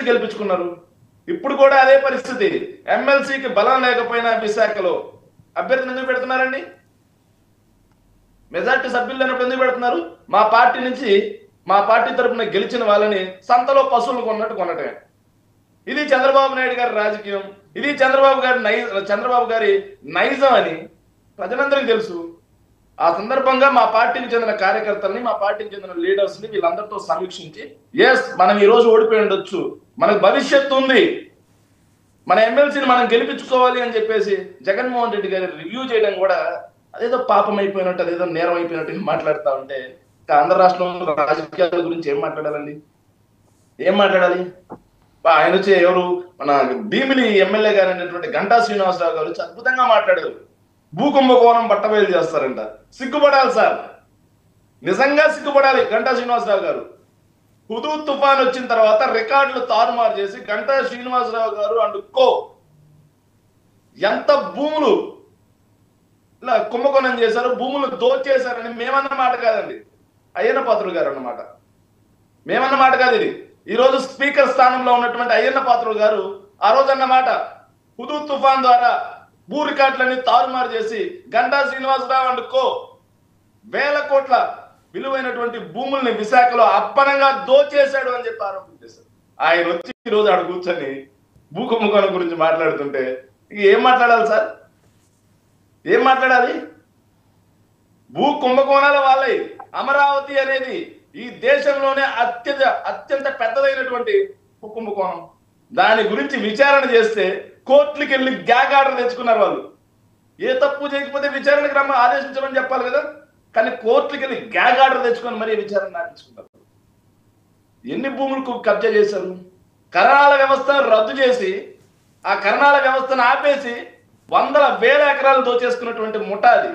గెలిపించుకున్నారు. ఇప్పుడు కూడా అదే పరిస్థితి. ఎమ్మెల్సీకి బలం లేకపోయినా విశాఖలో అభ్యర్థిని ఎందుకు పెడుతున్నారండి? మెజార్టీ సభ్యులు లేనప్పుడు ఎందుకు పెడుతున్నారు? మా పార్టీ తరఫున గెలిచిన వాళ్ళని సంతలో పశువులు కొన్నట్టు కొనటమే. ఇది చంద్రబాబు నాయుడు గారి రాజకీయం. ఇది చంద్రబాబు గారి నైజం అని ప్రజలందరికీ తెలుసు. ఆ సందర్భంగా మా పార్టీకి చెందిన కార్యకర్తల్ని, మా పార్టీకి చెందిన లీడర్స్ ని వీళ్ళందరితో సమీక్షించి, ఎస్ మనం ఈ రోజు ఓడిపోయి ఉండొచ్చు, మనకు భవిష్యత్తు ఉంది, మన ఎమ్మెల్సీని మనం గెలిపించుకోవాలి అని చెప్పేసి జగన్మోహన్ రెడ్డి గారి రివ్యూ చేయడం కూడా అదేదో పాపం అయిపోయినట్టు, అదేదో నేరం అయిపోయినట్టు మాట్లాడుతూ ఉంటే ఆంధ్ర రాష్ట్రంలో రాజకీయాల గురించి ఏం మాట్లాడాలండి? ఏం మాట్లాడాలి? ఆయన వచ్చి ఎవరు మన భీమిలి ఎమ్మెల్యే గారు అనేటువంటి గంటా శ్రీనివాసరావు గారు వచ్చి అద్భుతంగా మాట్లాడారు. భూకుంభకోణం బట్టబయలు చేస్తారంట. సిగ్గుపడాలి సార్, నిజంగా సిగ్గుపడాలి గంటా శ్రీనివాసరావు గారు. హుదూద్ తుఫాన్ వచ్చిన తర్వాత రికార్డులు తారుమారు చేసి గంటా శ్రీనివాసరావు గారు అండుకో ఎంత భూములు ఇలా కుంభకోణం చేశారు, భూములు దోచేశారని మేమన్న మాట కాదండి, అయ్యన్న పాత్రుడు గారు అన్నమాట. మేమన్న మాట కాదు ఇది. ఈ రోజు స్పీకర్ స్థానంలో ఉన్నటువంటి అయ్యన్న పాత్రుడు గారు ఆ రోజు అన్నమాట, హుదూద్ తుఫాన్ ద్వారా భూ రికార్డులన్నీ తారుమారు చేసి గంటా శ్రీనివాసరావు అండుకో వేల కోట్ల విలువైనటువంటి భూముల్ని విశాఖలో అప్పనంగా దోచేశాడు అని చెప్పి ఆరోపణ చేశారు. ఆయన వచ్చి ఈ రోజు ఆడ కూర్చొని భూ కుంభకోణం గురించి మాట్లాడుతుంటే ఏం మాట్లాడాలి సార్? ఏం మాట్లాడాలి? భూ కుంభకోణాల వాళ్ళే. అమరావతి అనేది ఈ దేశంలోనే అత్యంత పెద్దదైనటువంటి భూ కుంభకోణం. దాని గురించి విచారణ చేస్తే కోర్టులకు వెళ్ళి గ్యాగ్ ఆర్డర్ తెచ్చుకున్నారు వాళ్ళు. ఏ తప్పు చేయకపోతే విచారణకు ఆదేశించమని చెప్పాలి కదా, కానీ కోర్టులకు వెళ్ళి గ్యాగ్ ఆర్డర్ తెచ్చుకొని మరీ విచారణ నాటించుకున్నారు. ఎన్ని భూములకు కబ్జా చేశారు? కరణాల వ్యవస్థను రద్దు చేసి ఆ కరణాల వ్యవస్థను ఆపేసి వందల వేల ఎకరాలు దోచేసుకున్నటువంటి ముఠా అది.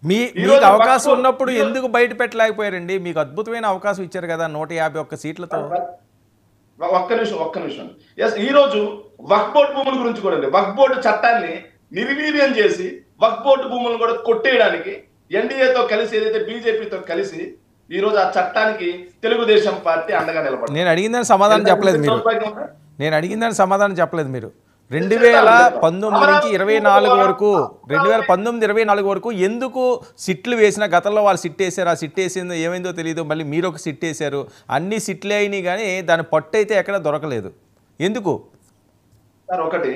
మీకు అవకాశం ఉన్నప్పుడు ఎందుకు బయట పెట్టలేకపోయారండి? మీకు అద్భుతమైన అవకాశం ఇచ్చారు కదా 151 సీట్లతో. ఒక్క నిమిషం. ఎస్, ఈ రోజు వక్ఫ్ బోర్డు భూముల గురించి కూడా అండి, వక్ఫ్ బోర్డు చట్టాన్ని నిర్వీర్యం చేసి వక్ఫ్ బోర్డు భూములను కూడా కొట్టేయడానికి ఎన్డీఏతో కలిసి, ఏదైతే బీజేపీతో కలిసి ఈ రోజు ఆ చట్టానికి తెలుగుదేశం పార్టీ అండగా నిలబడింది. నేను అడిగిందని సమాధానం చెప్పలేదు మీరు. 2019 నుంచి 24 వరకు 2019-24 వరకు ఎందుకు సిట్లు వేసిన? గతంలో వాళ్ళు సిట్ వేసారు, ఆ సిట్ వేసిందో ఏమైందో తెలియదు, మళ్ళీ మీరు ఒక సిట్ వేసారు, అన్ని సిట్లే అయినాయి కానీ దాని పట్టు అయితే ఎక్కడ దొరకలేదు. ఎందుకు సార్? ఒకటి,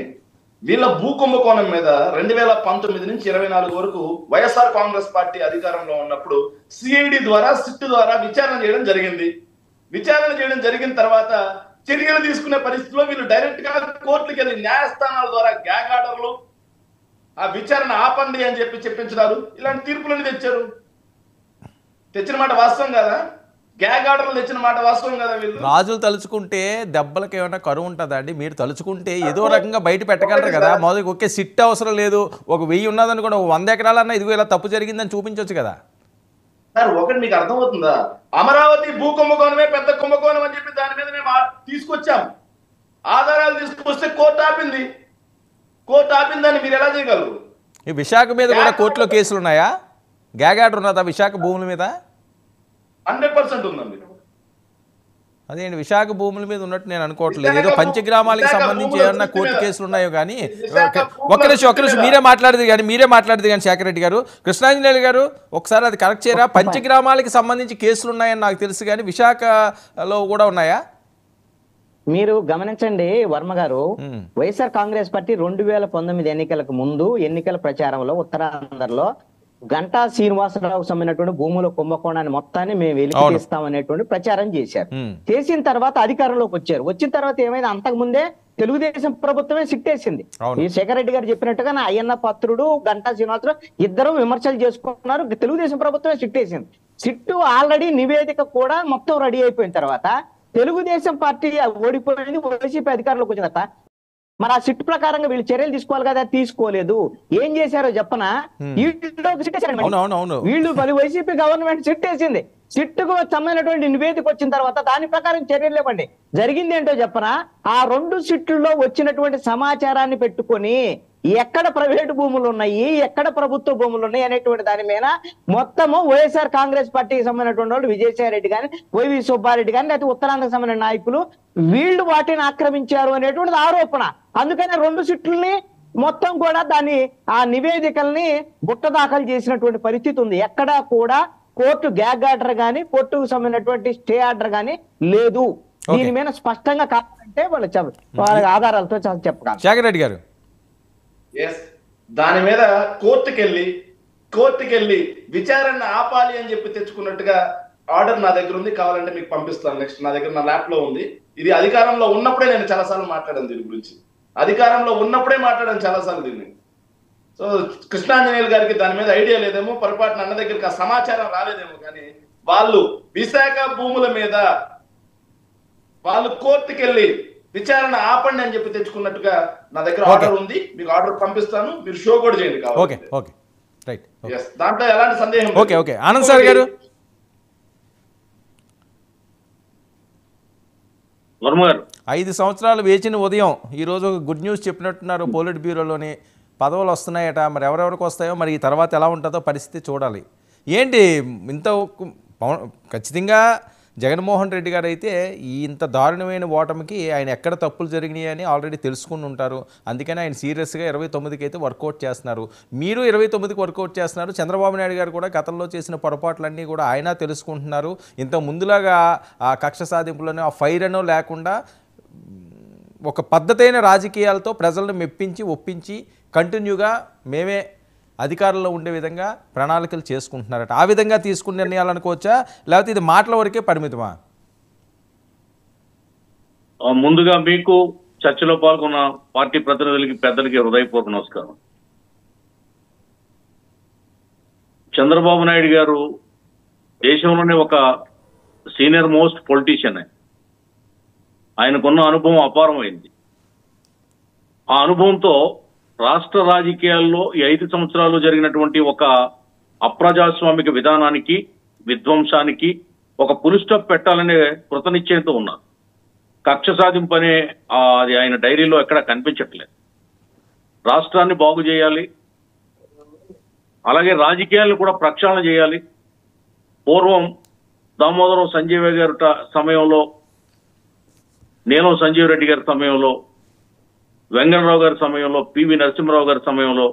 వీళ్ళ భూ కుంభకోణం మీద 2019 నుంచి 24 వరకు వైఎస్ఆర్ కాంగ్రెస్ పార్టీ అధికారంలో ఉన్నప్పుడు సిఐడి ద్వారా, సిట్ ద్వారా విచారణ చేయడం జరిగింది. విచారణ చేయడం జరిగిన తర్వాత చర్యలు తీసుకునే పరిస్థితిలో వీళ్ళు డైరెక్ట్ గా కోర్టులకు వెళ్ళి న్యాయస్థానాల ద్వారా గ్యాగ్ ఆర్డర్లు, ఆ విచారణ ఆపండి అని చెప్పించినారు. ఇలాంటి తీర్పులను తెచ్చారు. తెచ్చిన మాట వాస్తవం కదా? గ్యాగ్ ఆర్డర్లు తెచ్చిన మాట వాస్తవం కదా? వీళ్ళు రాజులు తలుచుకుంటే దెబ్బలకి ఏమైనా కరువు ఉంటుందా అండి? మీరు తలుచుకుంటే ఏదో రకంగా బయట పెట్టగలరు కదా. మొదటి ఒకే సిట్ అవసరం లేదు, ఒక 1000 ఉన్నదనుకోండి, 100 ఎకరాలన్నా ఇదిగో ఇలా తప్పు జరిగిందని చూపించవచ్చు కదా సార్. ఒకటి మీకు అర్థమవుతుందా? అమరావతి భూ కుంభకోణమే పెద్ద కుంభకోణం అని చెప్పి దాని మీద మేము తీసుకొచ్చాం. ఆధారాలు తీసుకొస్తే కోర్టు ఆపిందని మీరు ఎలా చేయగలరు? ఈ విశాఖ మీద కూడా కోర్టులో కేసులు ఉన్నాయా? గ్యాగ్ ఆర్డర్ ఉన్నదా విశాఖ భూముల మీద? 100% ఉందండి. అదేంటి, విశాఖ భూముల మీద ఉన్నట్టు నేను అనుకోవట్లేదు. ఏదో పంచగ్రామాలకు సంబంధించి ఏమన్నా కోర్టు కేసులు ఉన్నాయో కానీ. ఒక్క నిమిషం మీరే మాట్లాడేది కానీ శేఖర్ రెడ్డి గారు, కృష్ణాంజనేయులు గారు ఒకసారి అది కరెక్ట్ చేయరా? పంచగ్రామాలకి సంబంధించి కేసులు ఉన్నాయని నాకు తెలుసు కానీ విశాఖలో కూడా ఉన్నాయా? మీరు గమనించండి వర్మ గారు, వైఎస్ఆర్ కాంగ్రెస్ పార్టీ 2019 ఎన్నికలకు ముందు ఎన్నికల ప్రచారంలో ఉత్తరాంధ్రలో గంటా శ్రీనివాసరావుకు సంబంధించినటువంటి భూముల కుంభకోణాన్ని మొత్తాన్ని మేము వెలికి తీస్తామనేటువంటి ప్రచారం చేశారు. చేసిన తర్వాత అధికారంలోకి వచ్చారు. వచ్చిన తర్వాత ఏమైంది? అంతకు ముందే తెలుగుదేశం ప్రభుత్వమే సిట్టేసింది. ఈ శేఖర్ రెడ్డి గారు చెప్పినట్టుగా అయ్యన్న పాత్రుడు, గంటా శ్రీనివాసరావు ఇద్దరు విమర్శలు చేసుకున్నారు. తెలుగుదేశం ప్రభుత్వమే సిట్టేసింది. సిట్టు ఆల్రెడీ నివేదిక కూడా మొత్తం రెడీ అయిపోయిన తర్వాత తెలుగుదేశం పార్టీ ఓడిపోయింది, వైసీపీ అధికారంలోకి వచ్చిన తర్వాత మరి ఆ సిట్ ప్రకారంగా వీళ్ళు చర్యలు తీసుకోవాలి కదా, తీసుకోలేదు. ఏం చేశారో చెప్పనా? వీళ్ళు మరి వైసీపీ గవర్నమెంట్ సిట్ వేసింది. సిట్టుకు సంబంధించినటువంటి నివేదిక వచ్చిన తర్వాత దాని ప్రకారం చర్యలు ఇవ్వండి. జరిగింది ఏంటో చెప్పనా? ఆ 2 సిట్లలో వచ్చినటువంటి సమాచారాన్ని పెట్టుకొని ఎక్కడ ప్రైవేటు భూములు ఉన్నాయి, ఎక్కడ ప్రభుత్వ భూములు ఉన్నాయి అనేటువంటి దాని మీద మొత్తము వైఎస్ఆర్ కాంగ్రెస్ పార్టీకి సంబంధించినటువంటి వాళ్ళు విజయసాయి రెడ్డి కానీ, వైవి సుబ్బారెడ్డి కానీ, లేకపోతే ఉత్తరాంధ్రకు సంబంధించిన నాయకులు వీళ్ళు వాటిని ఆక్రమించారు అనేటువంటిది ఆరోపణ. అందుకనే 2 సిట్లని మొత్తం కూడా దాన్ని ఆ నివేదికల్ని బుట్ట దాఖలు చేసినటువంటి పరిస్థితి ఉంది. ఎక్కడా కూడా కోర్టు గ్యాగ్ ఆర్డర్ కానీ, కోర్టుకు సంబంధించినటువంటి స్టే ఆర్డర్ కానీ లేదు. దీని మీద స్పష్టంగా కావాలంటే వాళ్ళ ఆధారాలతో చెప్పగలరు. శేఖర్ రెడ్డి గారు దాని మీద కోర్టుకెళ్ళి విచారణ ఆపాలి అని చెప్పి తెచ్చుకున్నట్టుగా ఆర్డర్ నా దగ్గర ఉంది, కావాలంటే మీకు పంపిస్తాను. నెక్స్ట్ నా దగ్గర నా ల్యాప్ లో ఉంది. ఇది అధికారంలో ఉన్నప్పుడే నేను చాలాసార్లు మాట్లాడాను దీని గురించి. అధికారంలో ఉన్నప్పుడే మాట్లాడాను చాలాసార్లు దీన్ని. సో కృష్ణాంజనేయులు గారికి దాని మీద ఐడియా లేదేమో, పొరపాటున అన్న దగ్గరికి ఆ సమాచారం రాలేదేమో, కానీ వాళ్ళు విశాఖ భూముల మీద వాళ్ళు కోర్టుకెళ్ళి విచారణ ఆపండి అని చెప్పి తెచ్చుకున్నట్టుగా నా దగ్గర ఆర్డర్ ఉంది. మీకు ఆర్డర్ పంపిస్తాను, మీరు షో కూడా చేయండి కావాలి. దాంట్లో ఎలాంటి సందేహం. ఓకే ఆనంద్ సార్ గారు. 5 సంవత్సరాలు వేచిన ఉదయం ఈరోజు గుడ్ న్యూస్ చెప్పినట్టున్నారు. పోలిట్ బ్యూరోలోని పదవులు వస్తున్నాయట. మరి ఎవరెవరికి వస్తాయో, మరి ఈ తర్వాత ఎలా ఉంటుందో పరిస్థితి చూడాలి. ఏంటి ఇంత ఖచ్చితంగా జగన్మోహన్ రెడ్డి గారు అయితే ఇంత దారుణమైన ఓటమికి ఆయన ఎక్కడ తప్పులు జరిగినాయి అని ఆల్రెడీ తెలుసుకుని ఉంటారు. అందుకని ఆయన సీరియస్గా 29కి అయితే వర్కౌట్ చేస్తున్నారు. మీరు 29కి వర్కౌట్ చేస్తున్నారు. చంద్రబాబు నాయుడు గారు కూడా గతంలో చేసిన పొరపాట్లన్నీ కూడా ఆయన తెలుసుకుంటున్నారు. ఇంత ముందులాగా ఆ కక్ష సాధింపులోనే ఆ ఫైర్ అనో లేకుండా ఒక పద్ధతైన రాజకీయాలతో ప్రజలను మెప్పించి ఒప్పించి కంటిన్యూగా మేమే అధికారంలో ఉండే విధంగా ప్రణాళికలు చేసుకుంటున్నారట. ఆ విధంగా తీసుకున్న నిర్ణయాలు అనుకోవచ్చా, లేకపోతే ఇది మాటల వరకే పరిమితమా? ముందుగా మీకు చర్చలో పాల్గొన్న పార్టీ ప్రతినిధులకి, పెద్దలకి హృదయపూర్వక నమస్కారం. చంద్రబాబు నాయుడు గారు దేశంలోనే ఒక సీనియర్ మోస్ట్ పొలిటీషియన్. ఆయనకున్న అనుభవం అపారమైంది. ఆ అనుభవంతో రాష్ట్ర రాజకీయాల్లో ఈ 5 సంవత్సరాలు జరిగినటువంటి ఒక అప్రజాస్వామిక విధానానికి, విధ్వంసానికి ఒక పులి స్టాప్ పెట్టాలనే కృతనిశ్చయంతో ఉన్నారు. కక్ష సాధింపు అనే అది ఆయన డైరీలో ఎక్కడ కనిపించట్లేదు. రాష్ట్రాన్ని బాగు చేయాలి, అలాగే రాజకీయాలను కూడా ప్రక్షాళన చేయాలి. పూర్వం దామోదరం సంజీవ గారి సమయంలో, నీలం సంజీవ్ రెడ్డి గారి సమయంలో, వెంకటరావు గారి సమయంలో, పివి నరసింహరావు గారి సమయంలో,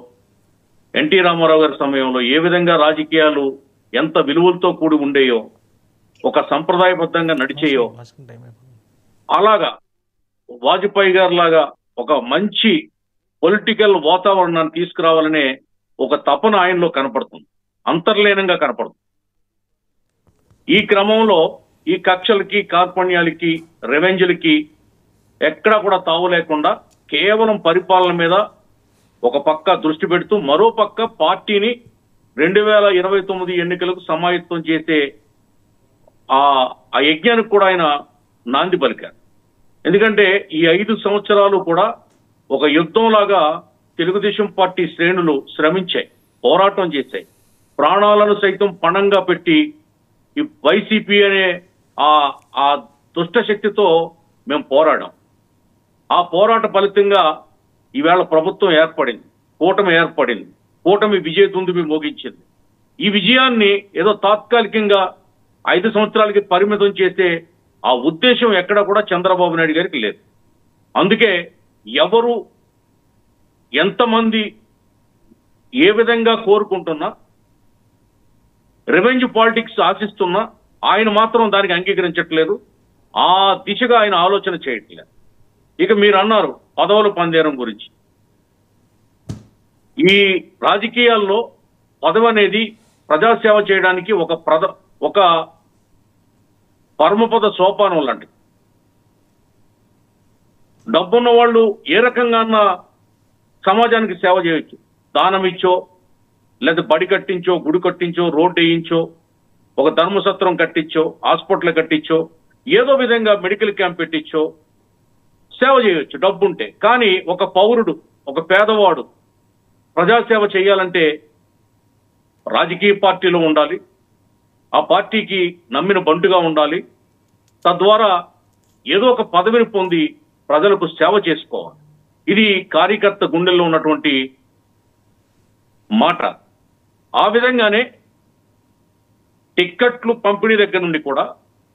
ఎన్టీ రామారావు గారి సమయంలో ఏ విధంగా రాజకీయాలు ఎంత విలువలతో కూడి ఉండేయో, ఒక సంప్రదాయబద్ధంగా నడిచేయో, అలాగా వాజ్పేయి గారి లాగా ఒక మంచి పొలిటికల్ వాతావరణాన్ని తీసుకురావాలనే ఒక తపన ఆయనలో కనపడుతుంది, అంతర్లీనంగా కనపడుతుంది. ఈ క్రమంలో ఈ కక్షలకి, కార్పణ్యాలకి, రెవెంజ్లకి ఎక్కడా కూడా తావు లేకుండా కేవలం పరిపాలన మీద ఒక పక్క దృష్టి పెడుతూ, మరో పక్క పార్టీని 2029 ఎన్నికలకు సమాయత్తం చేసే ఆ యజ్ఞానికి కూడా ఆయన నాంది పలికారు. ఎందుకంటే ఈ 5 సంవత్సరాలు కూడా ఒక యుద్ధంలాగా తెలుగుదేశం పార్టీ శ్రేణులు శ్రమించాయి, పోరాటం చేశాయి. ప్రాణాలను సైతం పణంగా పెట్టి ఈ వైసీపీ అనే ఆ దుష్ట శక్తితో మేము పోరాడాం. ఆ పోరాట ఫలితంగా ఈవేళ ప్రభుత్వం ఏర్పడింది, కూటమి ఏర్పడింది, కూటమి విజయ దుందుబి మోగించింది. ఈ విజయాన్ని ఏదో తాత్కాలికంగా 5 సంవత్సరాలకి పరిమితం చేసే ఆ ఉద్దేశం ఎక్కడా కూడా చంద్రబాబు నాయుడు గారికి లేదు. అందుకే ఎవరు ఎంతమంది ఏ విధంగా కోరుకుంటున్నా, రివెంజ్ పాలిటిక్స్ ఆశిస్తున్నా, ఆయన మాత్రం దానికి అంగీకరించట్లేదు. ఆ దిశగా ఆయన ఆలోచన చేయట్లేదు. ఇక మీరు అన్నారు పదవుల పందేరం గురించి. ఈ రాజకీయాల్లో పదవి అనేది ప్రజాసేవ చేయడానికి ఒక పరమపద సోపానం లాంటి. డబ్బున్న వాళ్ళు ఏ రకంగా సమాజానికి సేవ చేయొచ్చు. దానం ఇచ్చో, లేదా బడి కట్టించో, గుడి కట్టించో, రోడ్డు వేయించో, ఒక ధర్మసత్రం కట్టించో, హాస్పిటల్ కట్టించో, ఏదో విధంగా మెడికల్ క్యాంప్ పెట్టించో సేవ చేయొచ్చు డబ్బుంటే. కానీ ఒక పౌరుడు, ఒక పేదవాడు ప్రజాసేవ చేయాలంటే రాజకీయ పార్టీలో ఉండాలి, ఆ పార్టీకి నమ్మిన బంటుగా ఉండాలి. తద్వారా ఏదో ఒక పదవిని పొంది ప్రజలకు సేవ చేసుకోవాలి. ఇది కార్యకర్త గుండెల్లో ఉన్నటువంటి మాట. ఆ విధంగానే టిక్కెట్లు పంపిణీ దగ్గర నుండి కూడా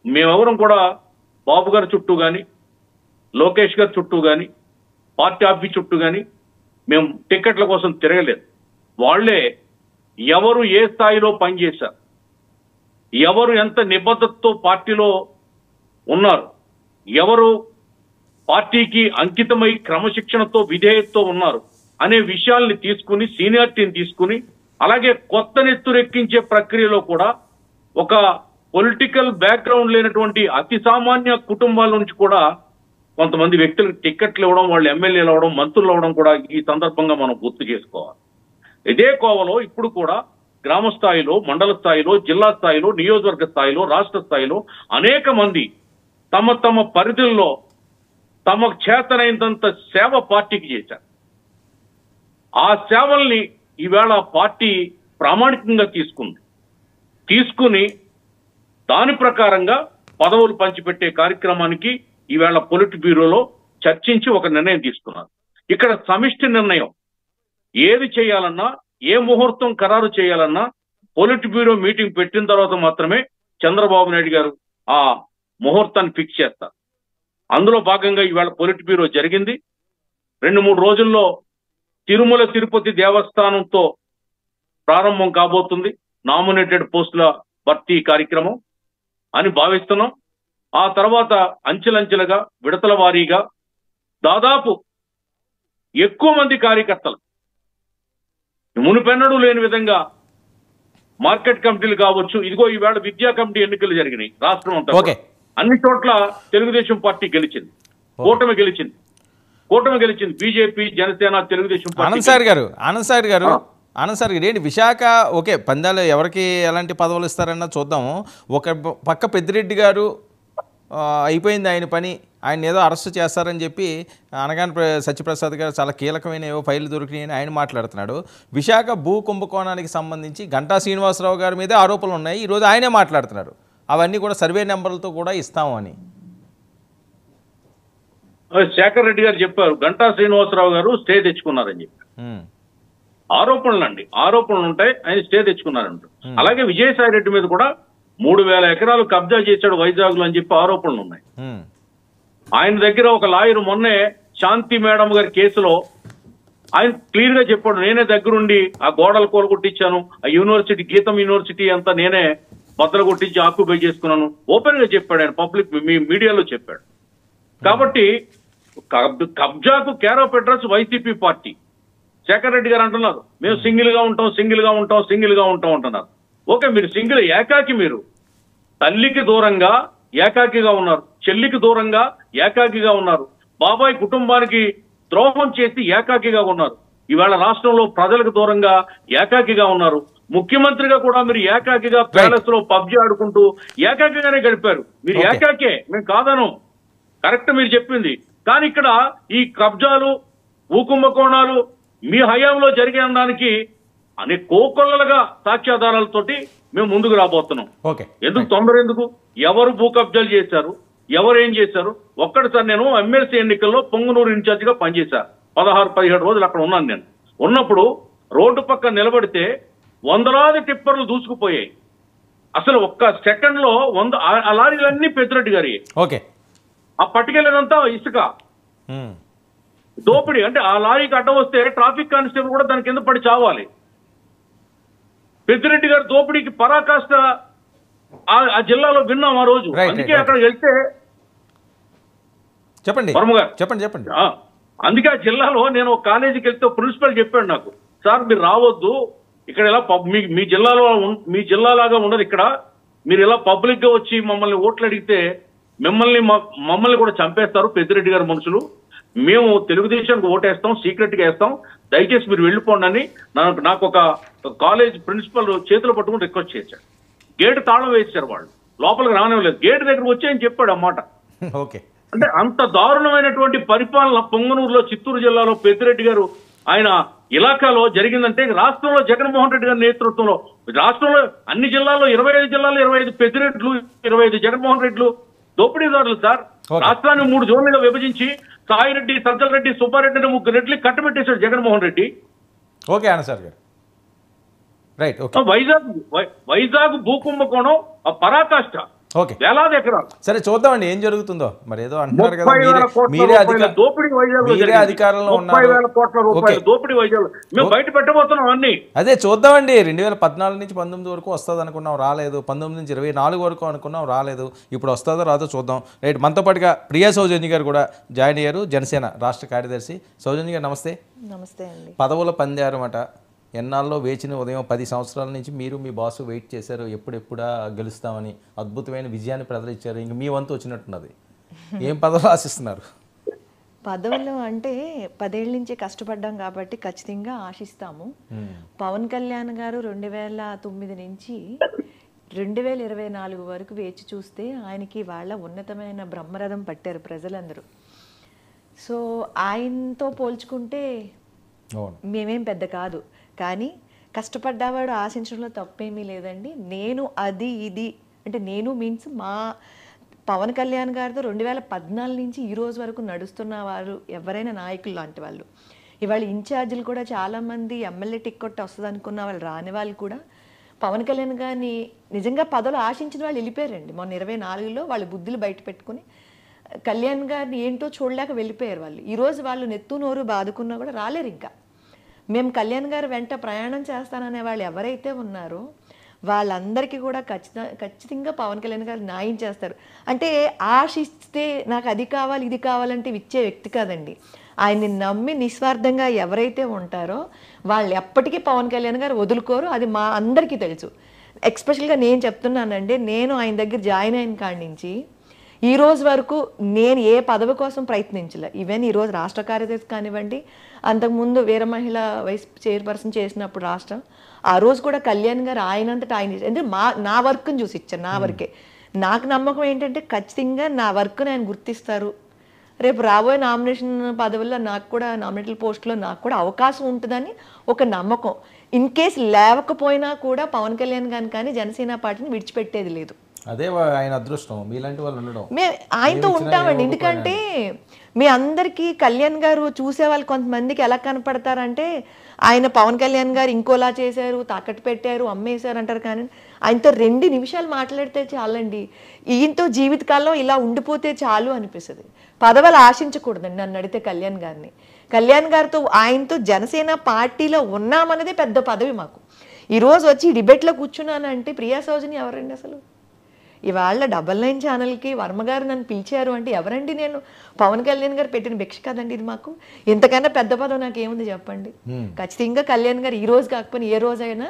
మేమెవరం కూడా బాబు గారి చుట్టూ కానీ, లోకేష్ గారి చుట్టూ కానీ, పార్టీ ఆఫీస్ చుట్టూ కానీ మేము టిక్కెట్ల కోసం తిరగలేదు. వాళ్లే ఎవరు ఏ స్థాయిలో పనిచేశారు, ఎవరు ఎంత నిబద్ధతతో పార్టీలో ఉన్నారు, ఎవరు పార్టీకి అంకితమై క్రమశిక్షణతో విధేయతతో ఉన్నారు అనే విషయాల్ని తీసుకుని, సీనియారిటీని తీసుకుని, అలాగే కొత్త నెత్తురెక్కించే ప్రక్రియలో కూడా ఒక పొలిటికల్ బ్యాక్గ్రౌండ్ లేనటువంటి అతి సామాన్య కుటుంబాల నుంచి కూడా కొంతమంది వ్యక్తులకు టిక్కెట్లు ఇవ్వడం, వాళ్ళు ఎమ్మెల్యేలు అవ్వడం, మంత్రులు అవ్వడం కూడా ఈ సందర్భంగా మనం గుర్తు చేసుకోవాలి. ఇదే కోవలో ఇప్పుడు కూడా గ్రామ స్థాయిలో, మండల స్థాయిలో, జిల్లా స్థాయిలో, నియోజకవర్గ స్థాయిలో, రాష్ట్ర స్థాయిలో అనేక మంది తమ తమ పరిధుల్లో తమకు చేతనైనంత సేవ పార్టీకి చేశారు. ఆ సేవల్ని ఈవేళ పార్టీ ప్రామాణికంగా తీసుకుని దాని ప్రకారంగా పదవులు పంచిపెట్టే కార్యక్రమానికి ఈవేళ పొలిట్ బ్యూరోలో చర్చించి ఒక నిర్ణయం తీసుకున్నారు. ఇక్కడ సమిష్టి నిర్ణయం ఏది చేయాలన్నా, ఏ ముహూర్తం ఖరారు చేయాలన్నా పొలిట్ బ్యూరో మీటింగ్ పెట్టిన తర్వాత మాత్రమే చంద్రబాబు నాయుడు గారు ఆ ముహూర్తాన్ని ఫిక్స్ చేస్తారు. అందులో భాగంగా ఈవేళ పొలిట్ బ్యూరో జరిగింది. 2-3 రోజుల్లో తిరుమల తిరుపతి దేవస్థానంతో ప్రారంభం కాబోతుంది నామినేటెడ్ పోస్టుల భర్తీ కార్యక్రమం అని భావిస్తున్నాం. ఆ తర్వాత అంచెలంచెలుగా, విడతల వారీగా దాదాపు ఎక్కువ మంది కార్యకర్తలు మునుపెన్నడూ లేని విధంగా మార్కెట్ కమిటీలు కావచ్చు, ఇదిగో ఈవేళ విద్యా కమిటీ ఎన్నికలు జరిగినాయి రాష్ట్రం అంతా. అన్ని చోట్ల తెలుగుదేశం పార్టీ గెలిచింది, కూటమి గెలిచింది. BJP, Janasena, Telugu Desam party. Anand sir గారు ఏంటి విశాఖ ఓకే పందాలు ఎవరికి ఎలాంటి పదవులు ఇస్తారన్నా చూద్దాము. ఒక పక్క పెద్దిరెడ్డి గారు అయిపోయింది ఆయన పని, ఆయన ఏదో అరెస్ట్ చేస్తారని చెప్పి అనగాని సత్యప్రసాద్ గారు చాలా కీలకమైన ఏవో ఫైళ్లు దొరికినాయని ఆయన మాట్లాడుతున్నాడు. విశాఖ భూ కుంభకోణానికి సంబంధించి గంటా శ్రీనివాసరావు గారి మీదే ఆరోపణలు ఉన్నాయి. ఈరోజు ఆయనే మాట్లాడుతున్నారు అవన్నీ కూడా సర్వే నెంబర్లతో కూడా ఇస్తాము అని. శేఖర్ రెడ్డి గారు చెప్పారు గంటా శ్రీనివాసరావు గారు స్టే తెచ్చుకున్నారని చెప్పి. ఆరోపణలు ఉంటాయి, ఆయన స్టే తెచ్చుకున్నారంట. అలాగే విజయసాయి రెడ్డి మీద కూడా 3000 ఎకరాలు కబ్జా చేశాడు వైజాగ్ లో అని చెప్పి ఆరోపణలు ఉన్నాయి. ఆయన దగ్గర ఒక లాయర్ మొన్నే శాంతి మేడం గారి కేసులో ఆయన క్లియర్ గా చెప్పాడు, నేనే దగ్గరుండి ఆ గోడలు కూలగొట్టించాను, ఆ యూనివర్సిటీ గీతం యూనివర్సిటీ అంతా నేనే బద్దలు కొట్టించి ఆక్యుపై చేసుకున్నాను, ఓపెన్ గా చెప్పాడు ఆయన, పబ్లిక్ మీడియాలో చెప్పాడు. కాబట్టి కబ్జాకు care of address YCP party. Shekar Reddy garu అంటున్నారు మేము సింగిల్ గా ఉంటాం అంటున్నారు. ఓకే, మీరు సింగిల్ ఏకాకి, మీరు తల్లికి దూరంగా ఏకాకిగా ఉన్నారు, చెల్లికి దూరంగా ఏకాకిగా ఉన్నారు, బాబాయ్ కుటుంబానికి ద్రోహం చేసి ఏకాకిగా ఉన్నారు, ఈవేళ రాష్ట్రంలో ప్రజలకు దూరంగా ఏకాకిగా ఉన్నారు. ముఖ్యమంత్రిగా కూడా మీరు ఏకాకిగా ప్యాలెస్ లో పబ్జీ ఆడుకుంటూ ఏకాకిగానే గడిపారు. మీరు ఏకాకే, మేము కాదను, కరెక్ట్ మీరు చెప్పింది. కానీ ఇక్కడ ఈ కబ్జాలు, భూకుంభకోణాలు మీ హయాంలో జరిగేదానికి అనే కోకొల్లలుగా సాక్ష్యాధారాలతోటి మేము ముందుకు రాబోతున్నాం. ఎందుకు తొందర, ఎందుకు, ఎవరు భూ కబ్జాలు చేశారు, ఎవరు ఏం చేశారు. ఒక్కటిసారి నేను ఎమ్మెల్సీ ఎన్నికల్లో పొంగునూరు ఇన్ఛార్జ్ గా పనిచేశా. 16-17 రోజులు అక్కడ ఉన్నాను. నేను ఉన్నప్పుడు రోడ్డు పక్క నిలబడితే వందలాది టిప్పర్లు దూసుకుపోయాయి. అసలు ఒక్క సెకండ్ లో 100 ఆ లారీలన్నీ పెద్దిరెడ్డి గారి. ఆ పట్టుకెళ్ళేదంతా ఇసుక దోపిడీ. అంటే ఆ లారీకి అడ్డం వస్తే ట్రాఫిక్ కానిస్టేబుల్ కూడా దాని కింద పడి చావాలి. పెద్దిరెడ్డి గారి దోపిడీకి పరాకాష్ట ఆ జిల్లాలో విన్నాం ఆ రోజు. అందుకే అక్కడ వెళ్తే చెప్పండి. అందుకే ఆ జిల్లాలో నేను ఒక కాలేజీకి వెళ్తే ప్రిన్సిపల్ చెప్పాడు నాకు, సార్ మీరు రావద్దు ఇక్కడ, ఇలా మీ జిల్లాలాగా ఉండదు ఇక్కడ, మీరు ఇలా పబ్లిక్ గా వచ్చి మమ్మల్ని ఓట్లు అడిగితే మమ్మల్ని కూడా చంపేస్తారు పెద్దిరెడ్డి గారి మనుషులు, మేము తెలుగుదేశానికి ఓటేస్తాం, సీక్రెట్ గా వేస్తాం, దయచేసి మీరు వెళ్ళిపోండి అని నాకు ఒక కాలేజ్ ప్రిన్సిపల్ చేతులు పట్టుకుని రిక్వెస్ట్ చేశాడు. గేటు తాళం వేసారు, వాళ్ళు లోపలికి రానివ్వలేదు. గేటు దగ్గరకు వచ్చి ఆయన చెప్పాడు అన్నమాట. అంటే అంత దారుణమైనటువంటి పరిపాలన పొంగనూరులో, చిత్తూరు జిల్లాలో పెద్దిరెడ్డి గారు ఆయన ఇలాకాలో జరిగిందంటే, రాష్ట్రంలో జగన్మోహన్ రెడ్డి గారి నేతృత్వంలో, రాష్ట్రంలో అన్ని జిల్లాల్లో 25 జిల్లాల్లో 25 పెద్దిరెడ్లు, 25 జగన్మోహన్ రెడ్లు దోపిడీదారులు సార్. రాష్ట్రాన్ని 3 జోన్లుగా విభజించి సాయిరెడ్డి, సజ్జల రెడ్డి, సుబ్బారెడ్డి అని 3 రెడ్లు కట్టబెట్టేశాడు జగన్మోహన్ రెడ్డి. ఓకే ఆనంద్ గారు, రైట్. ఓకే, వైజాగ్ భూకుంభకోణం ఆ పరాకాష్ట, ఓకే, వేలాది ఎకరాలు. సరే చూద్దామండి ఏం జరుగుతుందో. మరి ఏదో అంటున్నారు కదా, 30,000 కోట్ల మీరే రూపాయల దోపిడీ వైజాగ్ లో జరిగింది. అధికారంలో 30,000 కోట్ల రూపాయల దోపిడీ వైజాగ్ మేము బయట పెట్టబోతున్నాం అన్ని. అదే చూద్దామండి. 2014 నుంచి 19 వరకు వస్తుంది అనుకున్నాం, రాలేదు. 19 నుంచి 24 వరకు అనుకున్నాం, రాలేదు. ఇప్పుడు వస్తుందో రాదో చూద్దాం. రైట్, మనతో పాటుగా ప్రియా సౌజన్య గారు కూడా జాయిన్ అయ్యారు, జనసేన రాష్ట్ర కార్యదర్శి. సౌజన్య గారు నమస్తే. నమస్తే అండి. పదవుల పందారమాట, ఎన్నాళ్ళలో వేచిన ఉదయం 10 సంవత్సరాల నుంచి మీరు మీ బాసు వెయిట్ చేశారు, ఎప్పుడెప్పుడా గెలుస్తామని. అద్భుతమైన విజయాన్ని ప్రజలు ఇచ్చారు, ఇంక మీ వంతు వచ్చినట్టున్నది. ఏం పదవులు ఆశిస్తున్నారు? పదవులు అంటే 10 ఏళ్ళ నుంచి కష్టపడ్డాం కాబట్టి ఖచ్చితంగా ఆశిస్తాము. పవన్ కళ్యాణ్ గారు 2009 నుంచి 2024 వరకు వేచి చూస్తే ఆయనకి వాళ్ళ ఉన్నతమైన బ్రహ్మరథం పట్టారు ప్రజలందరూ. సో ఆయనతో పోల్చుకుంటే మేమేం పెద్ద కాదు, కానీ కష్టపడ్డవాడు ఆశించడంలో తప్పేమీ లేదండి. నేను అది ఇది అంటే నేను మీన్స్ మా పవన్ కళ్యాణ్ గారితో 2014 నుంచి ఈ రోజు వరకు నడుస్తున్న వారు ఎవరైనా నాయకులు లాంటి వాళ్ళు. ఇవాళ ఇన్ఛార్జీలు కూడా చాలామంది ఎమ్మెల్యే టిక్కొట్ వస్తుంది అనుకున్న వాళ్ళు రాని వాళ్ళు కూడా పవన్ కళ్యాణ్ గారిని నిజంగా పదవులు ఆశించిన వాళ్ళు వెళ్ళిపోయారండి. మొన్న 24లో వాళ్ళ బుద్ధులు బయట పెట్టుకుని కళ్యాణ్ గారిని ఏంటో చూడలేక వెళ్ళిపోయారు వాళ్ళు. ఈరోజు వాళ్ళు నెత్తు నోరు బాదుకున్నా కూడా రాలేరు. ఇంకా మేము కళ్యాణ్ గారు వెంట ప్రయాణం చేస్తాననే వాళ్ళు ఎవరైతే ఉన్నారో వాళ్ళందరికీ కూడా ఖచ్చితంగా పవన్ కళ్యాణ్ గారు న్యాయం చేస్తారు. అంటే ఆశిస్తే నాకు అది కావాలి ఇది కావాలంటే ఇచ్చే వ్యక్తి కాదండి. ఆయన్ని నమ్మి నిస్వార్థంగా ఎవరైతే ఉంటారో వాళ్ళు ఎప్పటికీ పవన్ కళ్యాణ్ గారు వదులుకోరు, అది మా అందరికీ తెలుసు. ఎక్స్పెషల్గా నేను చెప్తున్నానండి, నేను ఆయన దగ్గర జాయిన్ అయిన కాడి నుంచి ఈ రోజు వరకు నేను ఏ పదవి కోసం ప్రయత్నించలే. ఈవెన్ ఈరోజు రాష్ట్ర కార్యదర్శి కానివ్వండి, అంతకుముందు వీర మహిళ వైస్ చైర్పర్సన్ చేసినప్పుడు రాష్ట్రం, ఆ రోజు కూడా కళ్యాణ్ గారు ఆయనంతటా ఆయన ఎందుకంటే నా వర్క్ని చూసి ఇచ్చారు. నా వర్కే నాకు నమ్మకం ఏంటంటే ఖచ్చితంగా నా వర్క్ని ఆయన గుర్తిస్తారు. రేపు రాబోయే నామినేషన్ పదవుల్లో నాకు కూడా నామినేటెడ్ పోస్టులో నాకు కూడా అవకాశం ఉంటుందని ఒక నమ్మకం. ఇన్ కేస్ లేకపోయినా కూడా పవన్ కళ్యాణ్ గారిని కానీ జనసేన పార్టీని విడిచిపెట్టేది లేదు. అదే ఆయన అదృష్టం, మీలాంటి వాళ్ళు ఉండడం. మేము ఆయనతో ఉంటామండి. ఎందుకంటే మీ అందరికీ కళ్యాణ్ గారు చూసే వాళ్ళు కొంతమందికి ఎలా కనపడతారంటే ఆయన పవన్ కళ్యాణ్ గారు ఇంకోలా చేశారు, తాకట్టు పెట్టారు, అమ్మేశారు అంటారు. కానీ ఆయనతో 2 నిమిషాలు మాట్లాడితే చాలండి, ఈయనతో జీవితకాలం ఇలా ఉండిపోతే చాలు అనిపిస్తుంది. పదవులు ఆశించకూడదండి నన్ను అడిగితే కళ్యాణ్ గారిని. కళ్యాణ్ గారితో ఆయనతో జనసేన పార్టీలో ఉన్నామన్నదే పెద్ద పదవి మాకు. ఈరోజు వచ్చి డిబేట్లో కూర్చున్నానంటే ప్రియా సౌజన్య ఎవరండి అసలు? ఇవాళ 99 ఛానల్కి వర్మ గారు నన్ను పిలిచారు అంటే ఎవరండి? నేను పవన్ కళ్యాణ్ గారు పెట్టిన భిక్ష కదండి ఇది మాకు. ఇంతకన్నా పెద్ద పదవి నాకు ఏముంది చెప్పండి. ఖచ్చితంగా కళ్యాణ్ గారు ఈ రోజు కాకపోయినా ఏ రోజైనా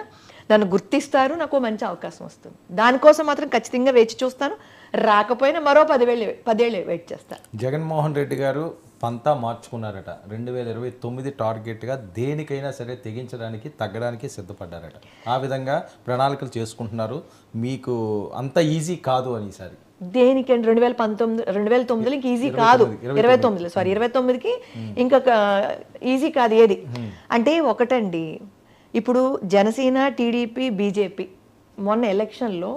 నన్ను గుర్తిస్తారు, నాకు మంచి అవకాశం వస్తుంది. దానికోసం మాత్రం ఖచ్చితంగా వేచి చూస్తాను. రాకపోయినా మరో 10 ఏళ్ళు వెయిట్ చేస్తాను. జగన్మోహన్ రెడ్డి గారు పంతా మార్చుకున్నారట. 2029 టార్గెట్గా దేనికైనా సరే తెగించడానికి తగ్గడానికి సిద్ధపడ్డారట. ఆ విధంగా ప్రణాళికలు చేసుకుంటున్నారు. మీకు అంత ఈజీ కాదు అని ఈసారి దేనికండి 2019 ఇంక ఈజీ కాదు, 29కి ఇంకా ఈజీ కాదు ఏది అంటే. ఒకటండి, ఇప్పుడు జనసేన, టీడీపీ, బీజేపీ మొన్న ఎలక్షన్లో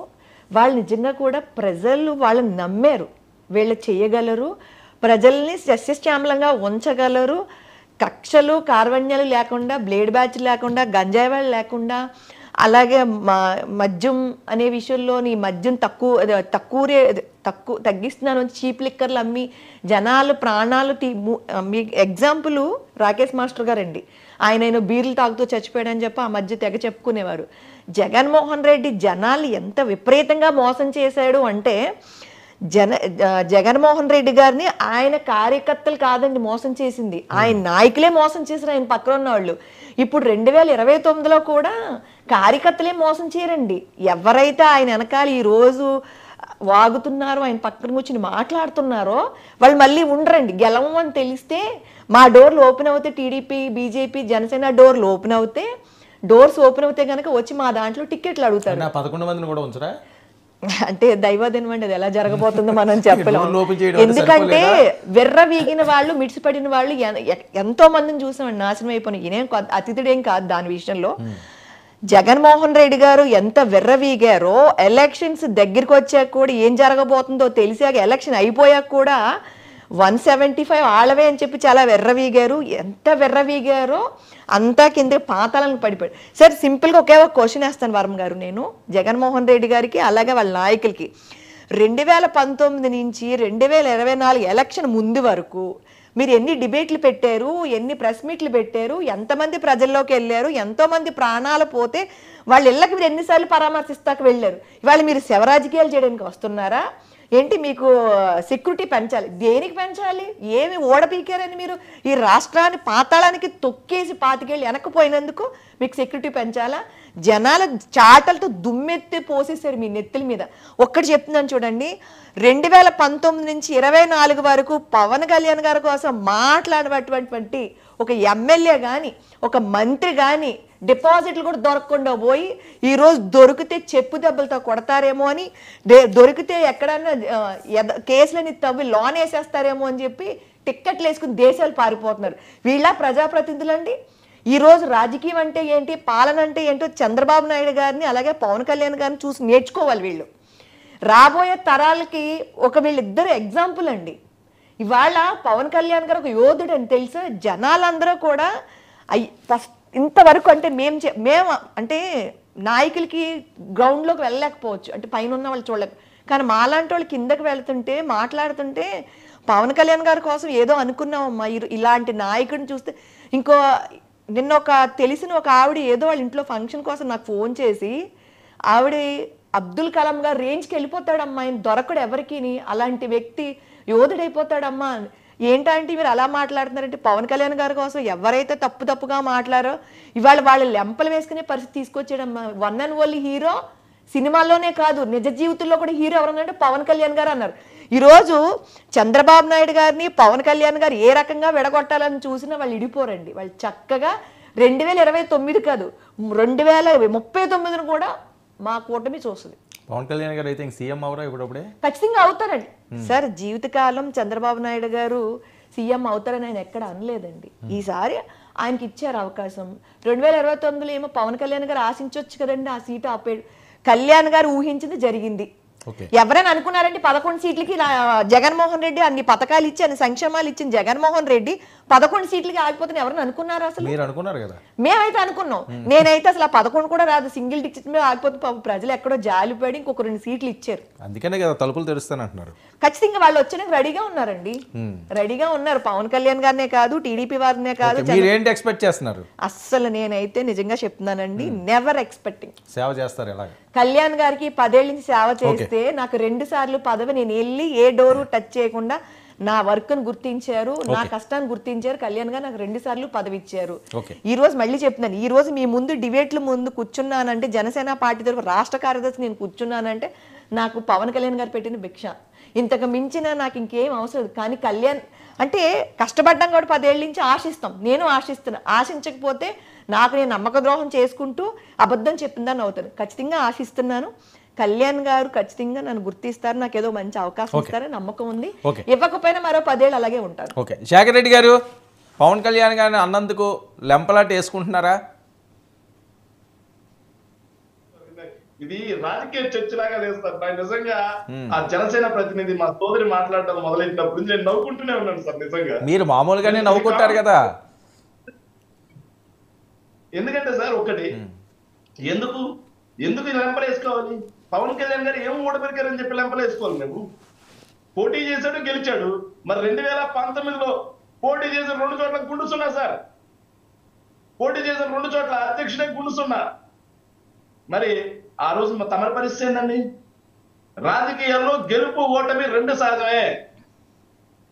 వాళ్ళు నిజంగా కూడా ప్రజలు వాళ్ళని నమ్మారు, వీళ్ళు చేయగలరు, ప్రజల్ని సస్యశ్యామలంగా ఉంచగలరు, కక్షలు కార్వణ్యాలు లేకుండా, బ్లేడ్ బ్యాచ్ లేకుండా, గంజాయి వాళ్ళు లేకుండా, అలాగే మద్యం అనే విషయంలోని మద్యం తగ్గిస్తున్నాను చీప్ లిక్కర్లు అమ్మి జనాలు ప్రాణాలు మీ ఎగ్జాంపుల్ రాకేష్ మాస్టర్ గారండి. ఆయన బీర్లు తాగుతూ చచ్చిపోయాడని చెప్పి ఆ మధ్య తెగ చెప్పుకునేవారు. జగన్మోహన్ రెడ్డి జనాలు ఎంత విపరీతంగా మోసం చేశాడు అంటే జగన్మోహన్ రెడ్డి గారిని ఆయన కార్యకర్తలు కాదండి మోసం చేసింది, ఆయన నాయకులే మోసం చేశారు, ఆయన పక్కన ఉన్న వాళ్ళు. ఇప్పుడు 2029లో కూడా కార్యకర్తలే మోసం చేయరండి. ఎవరైతే ఆయన వెనకాల ఈరోజు వాగుతున్నారో, ఆయన పక్కన కూర్చుని మాట్లాడుతున్నారో వాళ్ళు మళ్ళీ ఉండరండి. గెలవం అని తెలిస్తే మా డోర్లు ఓపెన్ అవుతే, టీడీపీ, బీజేపీ, జనసేన డోర్లు ఓపెన్ అవుతే, డోర్స్ ఓపెన్ అవుతే కనుక వచ్చి మా దాంట్లో టికెట్లు అడుగుతారు. 11 మందిని కూడా ఉంచరా అంటే దైవాధీనం అండి, అది ఎలా జరగబోతుందో మనం చెప్పలేము. ఎందుకంటే వెర్ర వీగిన వాళ్ళు, మిడిసిపడిన వాళ్ళు ఎంతో మందిని చూసామండి నాశనం అయిపోయిన. ఈయనేం అతిథుడేం కాదు దాని విషయంలో. జగన్మోహన్ రెడ్డి గారు ఎంత వెర్ర వీగారో, ఎలక్షన్స్ దగ్గరికి వచ్చాక కూడా ఏం జరగబోతుందో తెలిసాక, ఎలక్షన్ అయిపోయాక కూడా 175 ఆళ్ళవే అని చెప్పి చాలా వెర్రవీగారు. ఎంత వెర్రవీగారో అంతా కింద పాతాలను పడిపోయాడు. సార్ సింపుల్గా ఒకే ఒక క్వశ్చన్ వేస్తాను వర్మ గారు, నేను జగన్మోహన్ రెడ్డి గారికి అలాగే వాళ్ళ నాయకులకి. 2019 నుంచి 2024 ఎలక్షన్ ముందు వరకు మీరు ఎన్ని డిబేట్లు పెట్టారు, ఎన్ని ప్రెస్ మీట్లు పెట్టారు, ఎంతమంది ప్రజల్లోకి వెళ్ళారు, ఎంతోమంది ప్రాణాలు పోతే వాళ్ళ ఇళ్ళకి మీరు ఎన్నిసార్లు పరామర్శిస్తాకు వెళ్ళారు? ఇవాళ మీరు శవరాజకీయాలు చేయడానికి వస్తున్నారా ఏంటి? మీకు సెక్యూరిటీ పెంచాలి, దేనికి పెంచాలి? ఏమి ఓడపీకారని మీరు ఈ రాష్ట్రాన్ని పాతాళానికి తొక్కేసి పాతికేళ్ళు వెనక్కిపోయినందుకు మీకు సెక్యూరిటీ పెంచాలా? జనాల చాటలతో దుమ్మెత్తి పోసేసారు మీ నెత్తుల మీద. ఒక్కటి చెప్తున్నాను చూడండి, 2019 నుంచి 24 వరకు పవన్ కళ్యాణ్ గారి కోసం మాట్లాడేటటువంటి ఒక ఎమ్మెల్యే కానీ ఒక మంత్రి కానీ డిపాజిట్లు కూడా దొరకకుండా పోయి ఈరోజు దొరికితే చెప్పు దెబ్బలతో కొడతారేమో అని, దొరికితే ఎక్కడన్నా కేసులని తవ్వి లోన్ వేసేస్తారేమో అని చెప్పి టిక్కెట్లు వేసుకుని దేశాలు పారిపోతున్నారు. వీళ్ళ ప్రజాప్రతినిధులండి. ఈరోజు రాజకీయం అంటే ఏంటి, పాలన అంటే ఏంటో చంద్రబాబు నాయుడు గారిని అలాగే పవన్ కళ్యాణ్ గారిని చూసి నేర్చుకోవాలి వీళ్ళు. రాబోయే తరాలకి ఒక వీళ్ళిద్దరు ఎగ్జాంపుల్ అండి. ఇవాళ పవన్ కళ్యాణ్ గారు ఒక యోధుడు అని తెలుసా? జనాలందరూ కూడా ఫస్ట్ ఇంతవరకు అంటే మేము అంటే నాయకులకి గ్రౌండ్లోకి వెళ్ళలేకపోవచ్చు, అంటే పైన ఉన్న వాళ్ళు చూడలేక, కానీ మాలాంటి వాళ్ళు కిందకి వెళ్తుంటే మాట్లాడుతుంటే పవన్ కళ్యాణ్ గారి కోసం ఏదో అనుకున్నామమ్మా. ఇలాంటి నాయకుడిని చూస్తే నిన్న ఒక తెలిసిన ఒక ఆవిడ ఏదో వాళ్ళ ఇంట్లో ఫంక్షన్ కోసం నాకు ఫోన్ చేసి, ఆవిడ అబ్దుల్ కలాం గారు రేంజ్కి వెళ్ళిపోతాడమ్మా, ఆయన దొరకడు ఎవరికి, అలాంటి వ్యక్తి యోధుడైపోతాడమ్మా. ఏంటంటే మీరు అలా మాట్లాడుతున్నారంటే పవన్ కళ్యాణ్ గారి కోసం ఎవరైతే తప్పుగా మాట్లారో ఇవాళ వాళ్ళు లెంపలు వేసుకునే పరిస్థితి తీసుకొచ్చాడమ్మా. వన్ అండ్ ఓన్లీ హీరో సినిమాల్లోనే కాదు నిజ జీవితంలో కూడా హీరో ఎవరన్నారంటే పవన్ కళ్యాణ్ గారు అన్నారు. ఈరోజు చంద్రబాబు నాయుడు గారిని పవన్ కళ్యాణ్ గారు ఏ రకంగా విడగొట్టాలని చూసినా వాళ్ళు ఇడిపోరండి. వాళ్ళు చక్కగా 2029 కాదు 2039 కూడా మా కూటమి చూస్తుంది. పవన్ కళ్యాణ్ గారు అయితే సీఎం అవరా ఇప్పుడప్పుడే? ఖచ్చితంగా అవుతారండి సార్. జీవితకాలం చంద్రబాబు నాయుడు గారు సీఎం అవుతారని ఆయన ఎక్కడ అనలేదండి. ఈసారి ఆయనకి ఇచ్చారు అవకాశం. 2029లో ఏమో పవన్ కళ్యాణ్ గారు ఆశించవచ్చు కదండి ఆ సీటు ఆపేడు. కళ్యాణ్ గారు ఊహించింది జరిగింది. ఎవరైనా అనుకున్నారండి 11 సీట్లకి జగన్మోహన్ రెడ్డి అన్ని పథకాలు ఇచ్చి అన్ని సంక్షేమాలు ఇచ్చిన జగన్మోహన్ రెడ్డి 11 సీట్లకి ఆగిపోతుంది ఎవరైనా అనుకున్నారు? అసలు మీరు అనుకున్నారు కదా? మేమైతే అనుకున్నాం. నేనైతే అసలు 11 కూడా రాదు, సింగిల్ డిజిట్ మీద ఆగిపోతుంది. ప్రజలు ఎక్కడో జాలిపడి ఇంకొక 2 సీట్లు ఇచ్చారు. అందుకనే కదా తలుపులు తెరుస్తానంటున్నారు. ఖచ్చితంగా వాళ్ళు వచ్చడానికి రెడీగా ఉన్నారండి, రెడీగా ఉన్నారు. పవన్ కళ్యాణ్ గారినే కాదు, టీడీపీ వారినే కాదు. మీరు ఏంటి ఎక్స్పెక్ట్ చేస్తున్నారు? అస్సలు నేనైతే నిజంగా చెప్తున్నానండి, నెవర్ ఎక్స్పెక్టింగ్. సేవ చేస్తారు ఎలా? కళ్యాణ్ గారికి 10 ఏళ్ళ నుంచి సేవ చేస్తే నాకు 2 సార్లు పదవి నేను వెళ్ళి ఏ డోరు టచ్ చేయకుండా నా వర్క్ ను గుర్తించారు, నా కష్టాన్ని గుర్తించారు. కళ్యాణ్ గారు నాకు 2 సార్లు పదవి ఇచ్చారు. ఈ రోజు మళ్ళీ చెప్తున్నాను, ఈ రోజు మీ ముందు డిబేట్ల ముందు కూర్చున్నానంటే జనసేన పార్టీ తరఫు రాష్ట్ర కార్యదర్శి నేను కూర్చున్నానంటే నాకు పవన్ కళ్యాణ్ గారు పెట్టిన భిక్ష. ఇంతకు మించిన నాకు ఇంకేం అవసరం. కానీ కళ్యాణ్ అంటే కష్టపడ్డాం కూడా 10 ఏళ్ళ నుంచి ఆశిస్తాం. నేను ఆశిస్తున్నా. ఆశించకపోతే నాకు నేను నమ్మక ద్రోహం చేసుకుంటూ అబద్ధం చెప్పిందని అవుతాను. ఖచ్చితంగా ఆశిస్తున్నాను. కళ్యాణ్ గారు ఖచ్చితంగా నన్ను గుర్తిస్తారు, నాకు ఏదో మంచి అవకాశం ఇస్తారని నమ్మకం ఉంది. ఇవ్వకపోయినా మరో 10 ఏళ్ళు అలాగే ఉంటారు. ఓకే, శేఖర్ రెడ్డి గారు పవన్ కళ్యాణ్ గారిని అన్నందుకు లెంపలాట వేసుకుంటున్నారా? ఇది రాజకీయ చర్చలాగా లేదు సార్. నాకు నిజంగా ఆ జనసేన ప్రతినిధి మా సోదరి మాట్లాడటం మొదలైనప్పుడు నేను నవ్వుకుంటూనే ఉన్నాను సార్. నిజంగా మీరు మామూలుగానే నవ్వుకుంటారు కదా. ఎందుకంటే సార్ ఒకటి, ఎందుకు లెంపలు వేసుకోవాలి? పవన్ కళ్యాణ్ గారు ఏం ఓడబెరికారని చెప్పి లెంపలు వేసుకోవాలి? నువ్వు పోటీ చేశాడు, గెలిచాడు. మరి 2019లో పోటీ చేసిన 2 చోట్ల గుండుసున్నా సార్. పోటీ చేసిన 2 చోట్ల అధ్యక్షుడే గుండుసున్నా. మరి ఆ రోజు తమరి పరిస్థితి ఏంటండి? రాజకీయాల్లో గెలుపు ఓటమి 2 సహజమే.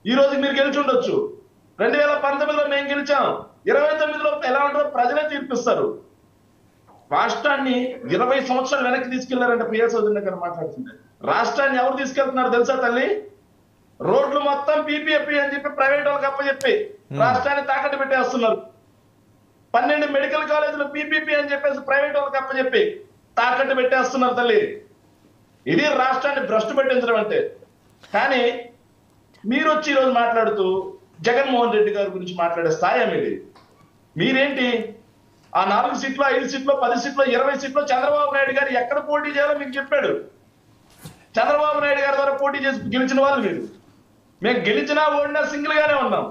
ఈ రోజు మీరు గెలిచి ఉండొచ్చు. 2019లో మేము గెలిచాం. 29లో ఎలా ఉంటుందో ప్రజలే తీర్పిస్తారు. రాష్ట్రాన్ని 20 సంవత్సరాలు వెనక్కి తీసుకెళ్లారంటే ప్రియా చౌదరి గారు మాట్లాడుతుంది. రాష్ట్రాన్ని ఎవరు తీసుకెళ్తున్నారు తెలుసా తల్లి? రోడ్లు మొత్తం పీపీఎఫ్పీ అని చెప్పి ప్రైవేట్ వాళ్ళకి అప్పచెప్పి రాష్ట్రాన్ని తాకట్టు పెట్టేస్తున్నారు. 12 మెడికల్ కాలేజీలు పీపీపీ అని చెప్పేసి ప్రైవేట్ వాళ్ళకి అప్పచెప్పి తాకట్టు పెట్టేస్తున్నారు తల్లి. ఇది రాష్ట్రాన్ని భ్రష్టు పెట్టించడం అంటే. కానీ మీరు వచ్చి ఈరోజు మాట్లాడుతూ జగన్మోహన్ రెడ్డి గారి గురించి మాట్లాడే స్థాయి ఇది. మీరేంటి ఆ 4 సీట్లు, 5 సీట్లు, 10 సీట్లు, 20 సీట్లు చంద్రబాబు నాయుడు గారు ఎక్కడ పోటీ చేయాలో మీకు చెప్పాడు. చంద్రబాబు నాయుడు గారి ద్వారా పోటీ చేసి గెలిచిన వాళ్ళు మీరు. మేము గెలిచినా ఓడినా సింగిల్ గానే ఉన్నాం.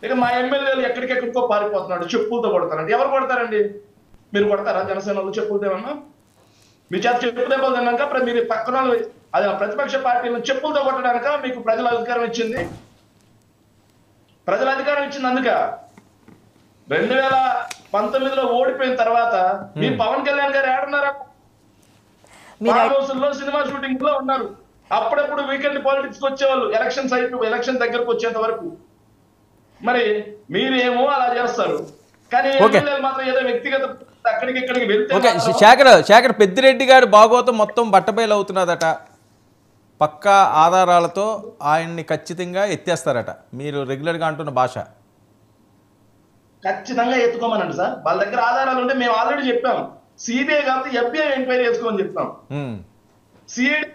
ఇక మా ఎమ్మెల్యేలు ఎక్కడికెక్కడికో పారిపోతున్నాడు, చెప్పులతో కొడతారండి. ఎవరు కొడతారండి? మీరు కొడతారా? జనసేన వాళ్ళు చెప్పులతో ఏమన్నా? మీ చేత చెప్పు దెబ్బలు తిన్నాక మీరు పక్కన అది ప్రతిపక్ష పార్టీలను చెప్పులతో కొట్టడానిక మీకు ప్రజల అధికారం ఇచ్చింది? ప్రజల అధికారం ఇచ్చింది అందుక 2019లో ఓడిపోయిన తర్వాత మీ పవన్ కళ్యాణ్ గారు ఏడున్నారా? ఫామ్ హౌస్లో సినిమా షూటింగ్ లో ఉన్నారు. అప్పుడప్పుడు వీకెండ్ పాలిటిక్స్ వచ్చేవాళ్ళు, ఎలక్షన్ దగ్గరకు వచ్చేంత వరకు. మరి మీరేమో అలా చేస్తారు, కానీ ఎమ్మెల్యేలు మాత్రం ఏదో వ్యక్తిగత అక్కడికి ఇక్కడికి వెళ్తే. శేఖర్ పెద్దిరెడ్డి గారు భాగవతం మొత్తం బట్టబయలు అవుతున్నదట. పక్కా ఆధారాలతో ఆయన్ని ఖచ్చితంగా ఎత్తేస్తారట, మీరు రెగ్యులర్గా అంటున్న భాష. ఖచ్చితంగా ఎత్తుకోమనండి సార్. వాళ్ళ దగ్గర ఆధారాలు ఉంటే మేము ఆల్రెడీ చెప్పాం. సిబిఐ కాదు FBI ఎంక్వైరీ చేసుకోమని చెప్తాం. సిఐడి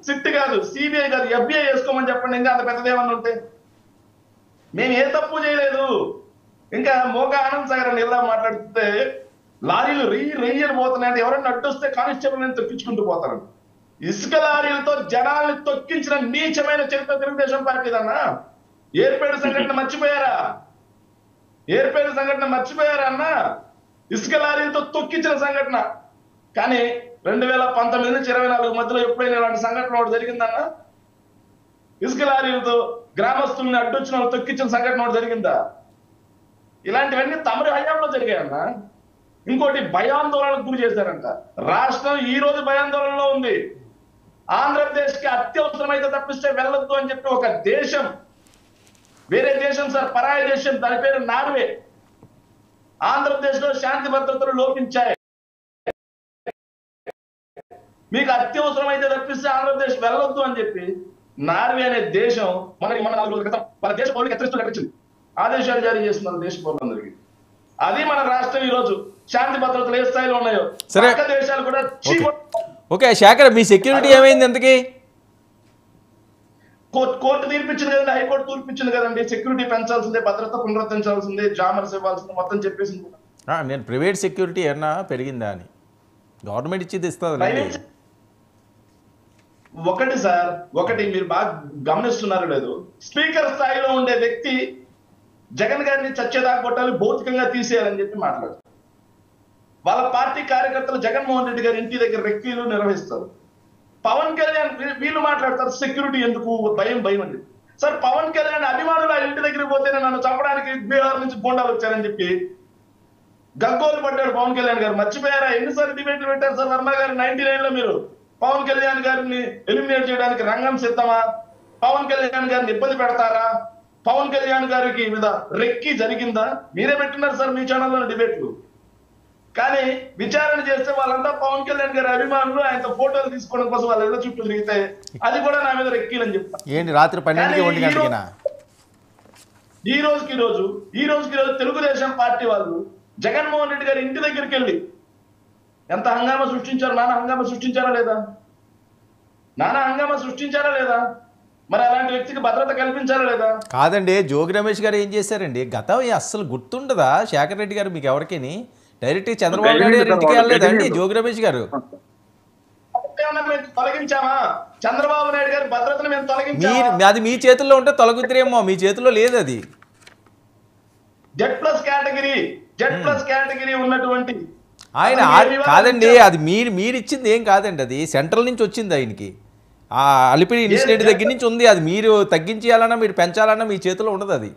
సిట్ కాదు, సిబిఐ కాదు, FBI చేసుకోమని చెప్పండి. ఇంకా అంత పెద్దదేమన్నా ఉంటే. మేము ఏ తప్పు చేయలేదు. ఇంకా మోకా ఆనంద్ సాగర్ అని ఇలా మాట్లాడితే లారీలు రెయ్యని పోతున్నాయంటే ఎవరైనా అడ్డొస్తే కానిస్టేబుల్ అని తొక్కించుకుంటూ పోతారు. ఇసుక లారీలతో జనాల్ని తొక్కించిన నీచమైన చరిత్ర తెలుగుదేశం పార్టీదన్నా. ఏర్పేడు సంఘటన మర్చిపోయారా? ఏర్పేడు సంఘటన మర్చిపోయారా అన్న? ఇసుక లారీలతో తొక్కించిన సంఘటన. కానీ 2019 నుంచి 24 మధ్యలో ఎప్పుడైనా ఇలాంటి సంఘటన ఒకటి జరిగిందన్నా? ఇసుక లారీలతో గ్రామస్తుల్ని అడ్డొచ్చిన వాళ్ళు తొక్కించిన సంఘటన ఒకటి జరిగిందా? ఇలాంటివన్నీ తమరి హయాంలో జరిగాయన్నా. ఇంకోటి భయాందోళనకు గురి చేశారంట. రాష్ట్రం ఈ రోజు భయాందోళనలో ఉంది. ఆంధ్రప్రదేశ్ కి అత్యవసరమైతే తప్పిస్తే వెళ్ళొద్దు అని చెప్పి ఒక దేశం, వేరే దేశం సార్, పరాయి దేశం, దాని పేరు నార్వే, ఆంధ్రప్రదేశ్ లో శాంతి భద్రతలు లోపించాయి. మీకు అత్యవసరమైతే తప్పిస్తే ఆంధ్రప్రదేశ్ వెళ్ళొద్దు అని చెప్పి నార్వే అనే దేశం మన 4 రోజుల క్రితం మన దేశ పౌరులకు హెచ్చరిస్తూ లెక్కించింది. ఆదేశాలు జారీ చేస్తున్నారు దేశ పౌరులందరికీ. అది మన రాష్ట్రం ఈ రోజు శాంతి భద్రతలు ఏ స్థాయిలో ఉన్నాయో పక్క దేశాలు కూడా. ఓకే శేఖర్, మీ సెక్యూరిటీ ఏమైంది ఎంతకి? కోర్టు తీర్పిచ్చింది కదండి, హైకోర్టు తీర్పిచ్చింది కదండి. సెక్యూరిటీ పెంచాల్సిందే, భద్రత పునరుద్ధరించాల్సిందే, జామర్స్ ఇవ్వాల్సిందే, మొత్తం చెప్పేసింది. నేను ప్రైవేట్ సెక్యూరిటీ ఏమన్నా పెరిగిందా అని, గవర్నమెంట్ ఇచ్చేది ఇస్తుంది. ఒకటి సార్, ఒకటి మీరు బాగా గమనిస్తున్నారు లేదు, స్పీకర్ స్థాయిలో ఉండే వ్యక్తి జగన్ గారిని చచ్చేదాకా కొట్టాలి, భౌతికంగా తీసేయాలని చెప్పి మాట్లాడతారు. వాళ్ళ పార్టీ కార్యకర్తలు జగన్మోహన్ రెడ్డి గారి ఇంటి దగ్గర రెక్కీలు నిర్వహిస్తారు. పవన్ కళ్యాణ్ వీళ్ళు మాట్లాడతారు సెక్యూరిటీ ఎందుకు, భయం అని. సార్ పవన్ కళ్యాణ్ అభిమానులు ఆ ఇంటి దగ్గరికి పోతేనే నన్ను చంపడానికి బీహార్ నుంచి గోండాలు వచ్చారని చెప్పి గగ్గోలు పడ్డాడు పవన్ కళ్యాణ్ గారు. మర్చిపోయారా? ఎన్నిసార్లు డిబేట్లు పెట్టారు సార్ వర్మ గారు 99లో. మీరు పవన్ కళ్యాణ్ గారిని ఎలిమినేట్ చేయడానికి రంగం సిద్ధమా? పవన్ కళ్యాణ్ గారిని ఇబ్బంది పెడతారా? పవన్ కళ్యాణ్ గారికి మీద రెక్కి జరిగిందా? మీరే పెట్టినారు సార్ మీ ఛానల్లో డిబేట్లు. కానీ విచారణ చేస్తే వాళ్ళంతా పవన్ కళ్యాణ్ గారి అభిమానులు, ఆయనతో ఫోటోలు తీసుకోవడం కోసం వాళ్ళ ఇళ్ళ చుట్టూ తిరిగితే అది కూడా నా మీద రెక్కీలని చెప్తాను. ఏంటి రాత్రి 12కి 1 గంటలకినా? ఈ రోజుకి తెలుగుదేశం పార్టీ వాళ్ళు జగన్మోహన్ రెడ్డి గారి ఇంటి దగ్గరికి వెళ్ళి ఎంత హంగామా సృష్టించారు. నానా హంగామా సృష్టించారా లేదా? మరి అలాంటి వ్యక్తికి భద్రత కల్పించారా లేదా? కాదండి, జోగి రమేష్ గారు ఏం చేశారండి? గతం అస్సలు గుర్తుండదా శేఖర్ రెడ్డి గారు మీకు ఎవరికైనా? డైరెక్ట్ చంద్రబాబు నాయుడు గారి ఇంటికి వెళ్ళలేదండి జోగి రమేష్ గారు? తొలగించామా? చంద్రబాబు నాయుడు గారి భద్రతను మేము తొలగించామా? అది మీ చేతుల్లో ఉంటే తొలగుతురేమో, మీ చేతుల్లో లేదు. అది Z+ కేటగిరీ ఉన్నటువంటి ఆయన కాదండి, అది మీరు ఇచ్చింది ఏం కాదండి, అది సెంట్రల్ నుంచి వచ్చింది ఆయనకి. ఆ అలిపిరి ఇన్సిడెంట్ దగ్గర నుంచి ఉంది. అది మీరు తగ్గించాలన్నా మీరు పెంచాలన్నా మీ చేతిలో ఉండదు. అది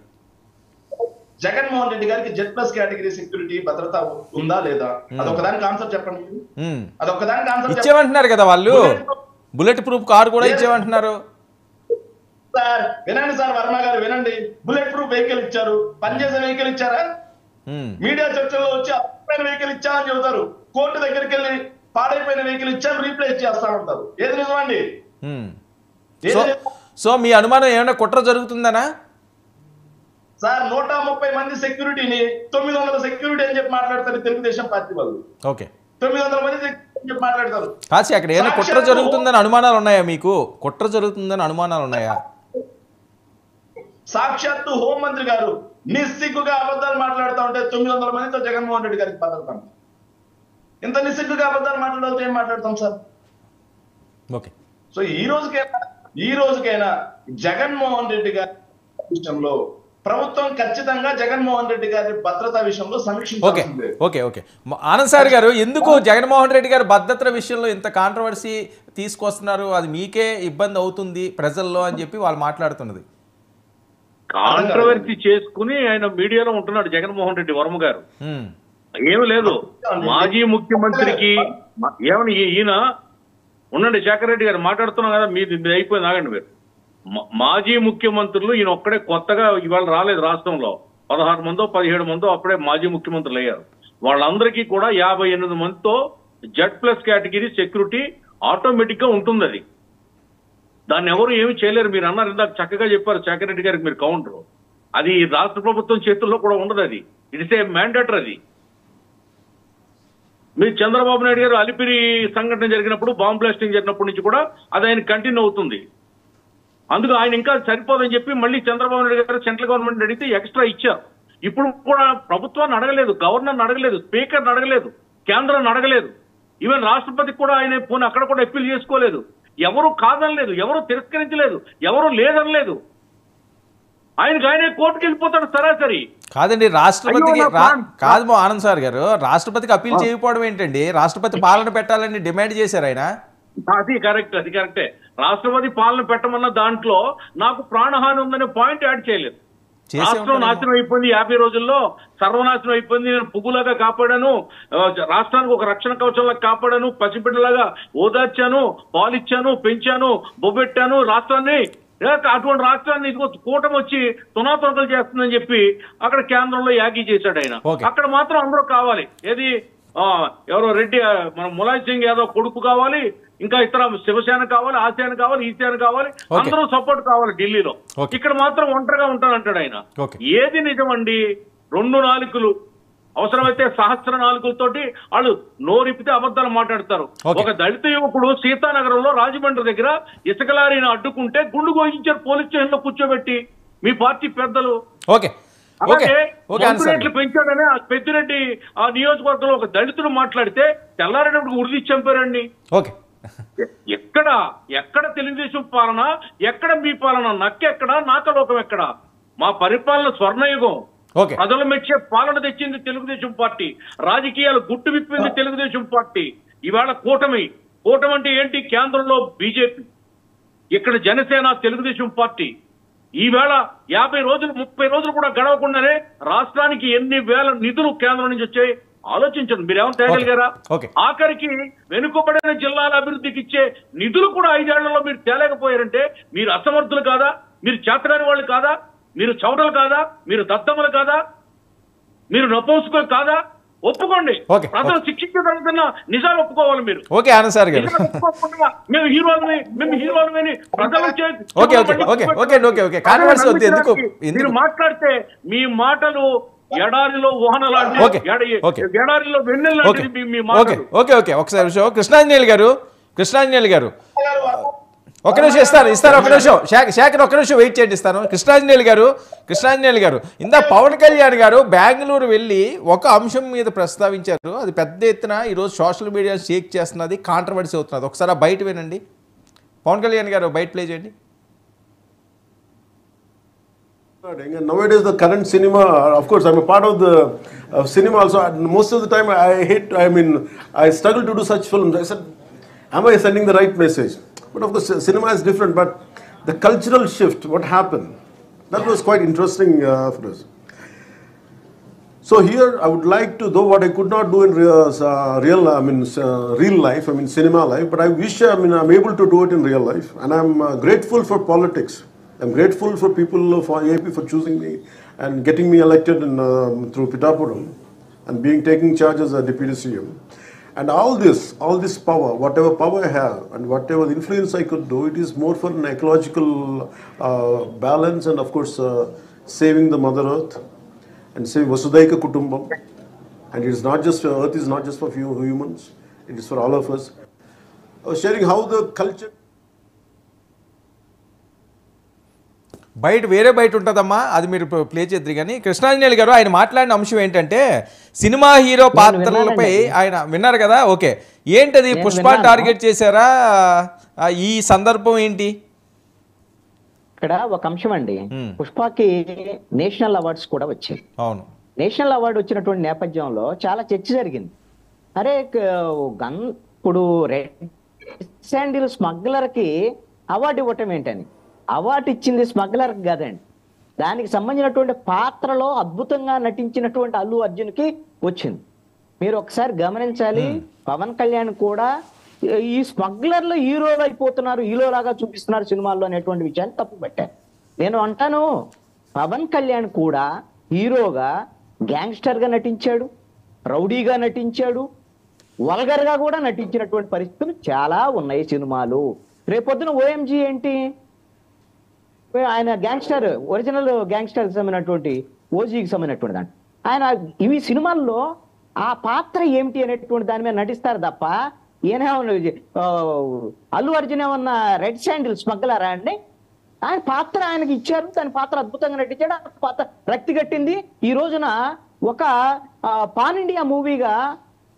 జగన్మోహన్ రెడ్డి గారికి Z+ కేటగిరీ సెక్యూరిటీ భద్రత ఉందా లేదా? అదొకదానికి ఆన్సర్ చెప్పండి. అదొకదానికి ఆన్సర్ ఇచ్చేమంటున్నారు కదా వాళ్ళు. బుల్లెట్ ప్రూఫ్ కారు కూడా ఇచ్చేమంటున్నారు. సార్ వినండి సార్, వర్మ గారు వినండి. బుల్లెట్ ప్రూఫ్ వెహికల్ ఇచ్చారు, పనిచేసే వెహికల్ ఇచ్చారా? మీడియా చర్చల్లో వచ్చి అద్భుతమైన వెహికల్ ఇచ్చామని చెబుతారు. కోర్టు దగ్గరికి వెళ్ళి పాడైపోయిన వెహికల్ ఇచ్చాం, రీప్లేస్ చేస్తా ఉంటారు. ఏది నిజమండి? సో మీ అనుమానం ఏమైనా కుట్ర జరుగుతుందనా? సార్ 130 మంది సెక్యూరిటీని 900 సెక్యూరిటీ అని చెప్పి మాట్లాడతారు తెలుగుదేశం పార్టీ వాళ్ళు. ఓకే, 900 మంది సెక్యూరిటీ చెప్పి మాట్లాడతారు. కాసి అక్కడ ఏమైనా కుట్ర జరుగుతుందని అనుమానాలు ఉన్నాయా మీకు? కుట్ర జరుగుతుందని అనుమానాలు ఉన్నాయా? సాక్షాత్తు హోంమంత్రి గారు నిస్సిగ్గుగా అబద్ధాలు మాట్లాడుతూ ఉంటే 900 మందితో జగన్మోహన్ రెడ్డి గారికి భద్రతాం. ఇంత నిస్సిగ్గుగా అబద్ధాలు మాట్లాడాలి ఏం మాట్లాడతాం సార్? ఓకే. సో ఈ రోజుకైనా జగన్మోహన్ రెడ్డి గారి విషయంలో ప్రభుత్వం ఖచ్చితంగా జగన్మోహన్ రెడ్డి గారి భద్రతా విషయంలో ఓకే సమీక్షించాల్సిందే. Okay okay Anand sir garu, ఎందుకు జగన్మోహన్ రెడ్డి గారు భద్రత విషయంలో ఇంత కాంట్రవర్సీ తీసుకొస్తున్నారు, అది మీకే ఇబ్బంది అవుతుంది ప్రజల్లో అని చెప్పి వాళ్ళు మాట్లాడుతున్నది? కాంట్రవర్సీ చేసుకుని ఆయన మీడియాలో ఉంటున్నాడు జగన్మోహన్ రెడ్డి వర్మ గారు. ఏమి లేదు, మాజీ ముఖ్యమంత్రికి ఏమని ఈయన ఉండండి, శేఖర్ రెడ్డి గారు మాట్లాడుతున్నాం కదా, మీది అయిపోయింది, ఆగండి మీరు. మాజీ ముఖ్యమంత్రులు ఈయన ఒక్కడే కొత్తగా ఇవాళ రాలేదు రాష్ట్రంలో. 16 మందో 17 మందో అప్పుడే మాజీ ముఖ్యమంత్రులు అయ్యారు. వాళ్ళందరికీ కూడా 58 మందితో Z+ కేటగిరీ సెక్యూరిటీ ఆటోమేటిక్ గా ఉంటుంది. అది దాన్ని ఎవరు ఏమి చేయలేరు. మీరు అన్నారు ఇందాక చక్కగా చెప్పారు శేఖర్ రెడ్డి గారికి మీరు కౌంటర్. అది రాష్ట్ర ప్రభుత్వం చేతుల్లో కూడా ఉండదు. అది ఇట్స్ ఏ మ్యాండేటర్. అది మీరు చంద్రబాబు నాయుడు గారు అలిపిరి సంఘటన జరిగినప్పుడు, బాంబ్ బ్లాస్టింగ్ జరిగినప్పటి నుంచి కూడా అది ఆయన కంటిన్యూ అవుతుంది. అందుకు ఆయన ఇంకా సరిపోదని చెప్పి మళ్ళీ చంద్రబాబు నాయుడు గారు సెంట్రల్ గవర్నమెంట్ అడిగితే ఎక్స్ట్రా ఇచ్చారు. ఇప్పుడు కూడా ప్రభుత్వాన్ని అడగలేదు, గవర్నర్ని అడగలేదు, స్పీకర్ని అడగలేదు, కేంద్రాన్ని అడగలేదు, ఈవెన్ రాష్ట్రపతికి కూడా ఆయన పోనీ అక్కడ కూడా అప్పీల్ చేసుకోలేదు. ఎవరు కాదనలేదు, ఎవరు తిరస్కరించలేదు, ఎవరు లేదనలేదు. ఆయనే కోర్టుకు వెళ్ళిపోతాడు సరాసరి. కాదండి, రాష్ట్రపతికి కాదు ఆనంద్ సార్ గారు, రాష్ట్రపతికి అప్పీల్ చేయకపోవడం ఏంటండి? రాష్ట్రపతి పాలన పెట్టాలని డిమాండ్ చేశారు ఆయన. అది కరెక్టే. రాష్ట్రపతి పాలన పెట్టమన్న దాంట్లో నాకు ప్రాణహాని ఉందనే పాయింట్ యాడ్ చేయలేదు. రాష్ట్రం నాశనం అయిపోయింది, 50 రోజుల్లో సర్వనాశనం అయిపోయింది, నేను పువ్వులాగా కాపాడాను, రాష్ట్రానికి ఒక రక్షణ కవచంలాగా కాపాడాను, పసిబిడ్డలాగా ఓదార్చాను, పాలిచ్చాను, పెంచాను, బొబ్బెట్టాను రాష్ట్రాన్ని. అటువంటి రాష్ట్రాన్ని ఇదిగో కూటమి వచ్చి తునాతునకలు చేస్తుందని చెప్పి అక్కడ కేంద్రంలో యాగీ చేశాడు ఆయన. అక్కడ మాత్రం అందరూ కావాలి. ఏది ఎవరో రెడ్డి మన ములాయం సింగ్ యాదవ్ కొడుకు కావాలి, ఇంకా ఇతర శివసేన కావాలి, ఆసేన కావాలి, ఈసేన కావాలి, అందరూ సపోర్ట్ కావాలి ఢిల్లీలో. ఇక్కడ మాత్రం ఒంటరిగా ఉంటానంటాడు ఆయన. ఏది నిజమండి? 2 నాలుకలు, అవసరమైతే సహస్ర నాలుకలతోటి వాళ్ళు నోరిపితే అబద్ధాలు మాట్లాడతారు. ఒక దళిత యువకుడు సీతానగరంలో రాజమండ్రి దగ్గర ఇసుక లారీని అడ్డుకుంటే గుండు గోయించారు పోలీస్ స్టేషన్ లో కూర్చోబెట్టి మీ పార్టీ పెద్దలు. అలాగే పెంచాడని ఆ పెద్దిరెడ్డి ఆ నియోజకవర్గంలో ఒక దళితుడు మాట్లాడితే తెల్లారేటప్పుడు ఉరిది చంపారండి. ఎక్కడ తెలుగుదేశం పాలన, ఎక్కడ మీ పాలన? నక్కెక్కడ, నాకలోకం ఎక్కడ? మా పరిపాలన స్వర్ణయుగం, ప్రజలు మెచ్చే పాలన తెచ్చింది తెలుగుదేశం పార్టీ, రాజకీయాలు గుట్టు విప్పింది తెలుగుదేశం పార్టీ. ఇవాళ కూటమి అంటే ఏంటి? కేంద్రంలో బీజేపీ, ఇక్కడ జనసేన, తెలుగుదేశం పార్టీ. ఈవేళ 50 రోజులు 30 రోజులు కూడా గడవకుండానే రాష్ట్రానికి ఎన్ని వేల నిధులు కేంద్రం నుంచి వచ్చాయి ఆలోచించండి. మీరేమన్నా తేగలిగారా? ఆఖరికి వెనుకబడిన జిల్లాల అభివృద్ధికి ఇచ్చే నిధులు కూడా 5 ఏళ్లలో మీరు తేలేకపోయారంటే మీరు అసమర్థులు కాదా? మీరు చేతగాని వాళ్ళు కాదా? మీరు చౌటలు కాదా? మీరు దద్దమ్మలు కాదా? మీరు నపోసుకులు కాదా? ఒప్పుకోండి. ప్రజలు శిక్షించగలుగుతున్న నిజాలు ఒప్పుకోవాలి మీరు. ఆనంద్ సార్ గారు, మేము హీరోలని ప్రజలు మీరు మాట్లాడితే మీ మాటలు ఎడారిలో ఎడారిలో వెన్నెల లాంటిది మీ మాటలు. ఒకసారి కృష్ణాంజనేయులు గారు ఒక నిమిషం ఇస్తారు ఒక నిమిషం శేఖర్ ఒక నిమిషం వెయిట్ చేయండి, ఇస్తాను. కృష్ణాంజనేయులు గారు ఇందా పవన్ కళ్యాణ్ గారు బెంగళూరు వెళ్ళి ఒక అంశం మీద ప్రస్తావించారు. అది పెద్ద ఎత్తున ఈరోజు సోషల్ మీడియా షేక్ చేస్తున్నది, కాంట్రవర్సీ అవుతున్నది. ఒకసారి బయట వినండి. పవన్ కళ్యాణ్ గారు బయట ప్లే చేయండి. And nowadays the current cinema, of course I'm a part of the cinema also. Most of the time I struggle to do such films. I said, am I sending the right message? But of course cinema is different, but the cultural shift, what happened, that was quite interesting for us. So here I would like to, though what I could not do in real life, cinema life, but I wish I'm able to do it in real life. And I'm grateful for politics. I'm grateful for people for AP for choosing me and getting me elected through Pittapuram and taking charge as a deputy CM. And all this power, whatever power I have and whatever influence I could do, it is more for an ecological balance and of course saving the Mother Earth and saving Vasudhaika Kutumbam. And it is not just Earth is not just for few humans; it is for all of us. I was sharing how the culture. వేరే బయట ఉంటుందమ్మా, అది మీరు play చేద్దరు. కానీ కృష్ణాంజనేయులు గారు ఆయన మాట్లాడిన అంశం ఏంటంటే సినిమా హీరో పాత్రలపై ఆయన విన్నారు కదా. ఓకే, ఏంటది? పుష్ప టార్గెట్ చేశారా? ఈ సందర్భం ఏంటి? ఇక్కడ ఒక అంశం అండి, మ్మ్. పుష్పకి నేషనల్ అవార్డ్స్ కూడా వచ్చాయి. అవును. నేషనల్ అవార్డు వచ్చినటువంటి నేపథ్యంలో చాలా చర్చ జరిగింది. అరే ఇప్పుడు రెడ్ శాండిల్ స్మగ్లర్ కి అవార్డు ఇవ్వటం ఏంటని. అవార్డు ఇచ్చింది స్మగ్లర్ కాదండి, దానికి సంబంధించినటువంటి పాత్రలో అద్భుతంగా నటించినటువంటి అల్లు అర్జున్ కి వచ్చింది. మీరు ఒకసారి గమనించాలి, పవన్ కళ్యాణ్ కూడా ఈ స్మగ్లర్లు హీరోలు అయిపోతున్నారు, హీరోలాగా చూపిస్తున్నారు సినిమాల్లో అనేటువంటి విషయాన్ని తప్పు పెట్టారు. నేను అంటాను, పవన్ కళ్యాణ్ కూడా హీరోగా గ్యాంగ్స్టర్ గా నటించాడు, రౌడీగా నటించాడు, వల్గర్ గా కూడా నటించినటువంటి పరిస్థితులు చాలా ఉన్నాయి సినిమాలు. రేపొద్దున ఓఎంజీ ఏంటి, ఆయన గ్యాంగ్స్టర్, ఒరిజినల్ గ్యాంగ్స్టర్ సంబంధించినటువంటి ఓజీకి సంబంధించినటువంటి దాంట్లో ఆయన ఇవి సినిమాల్లో ఆ పాత్ర ఏమిటి అనేటువంటి దాని మీద నటిస్తారు తప్ప అల్లు అర్జున్ ఏమన్నా రెడ్ శాండిల్ స్మగ్లరా అండి? ఆయన పాత్ర ఆయనకి ఇచ్చారు, దాని పాత్ర అద్భుతంగా నటించాడు, ఆ పాత్ర రక్తి కట్టింది. ఈ రోజున ఒక పాన్ ఇండియా మూవీగా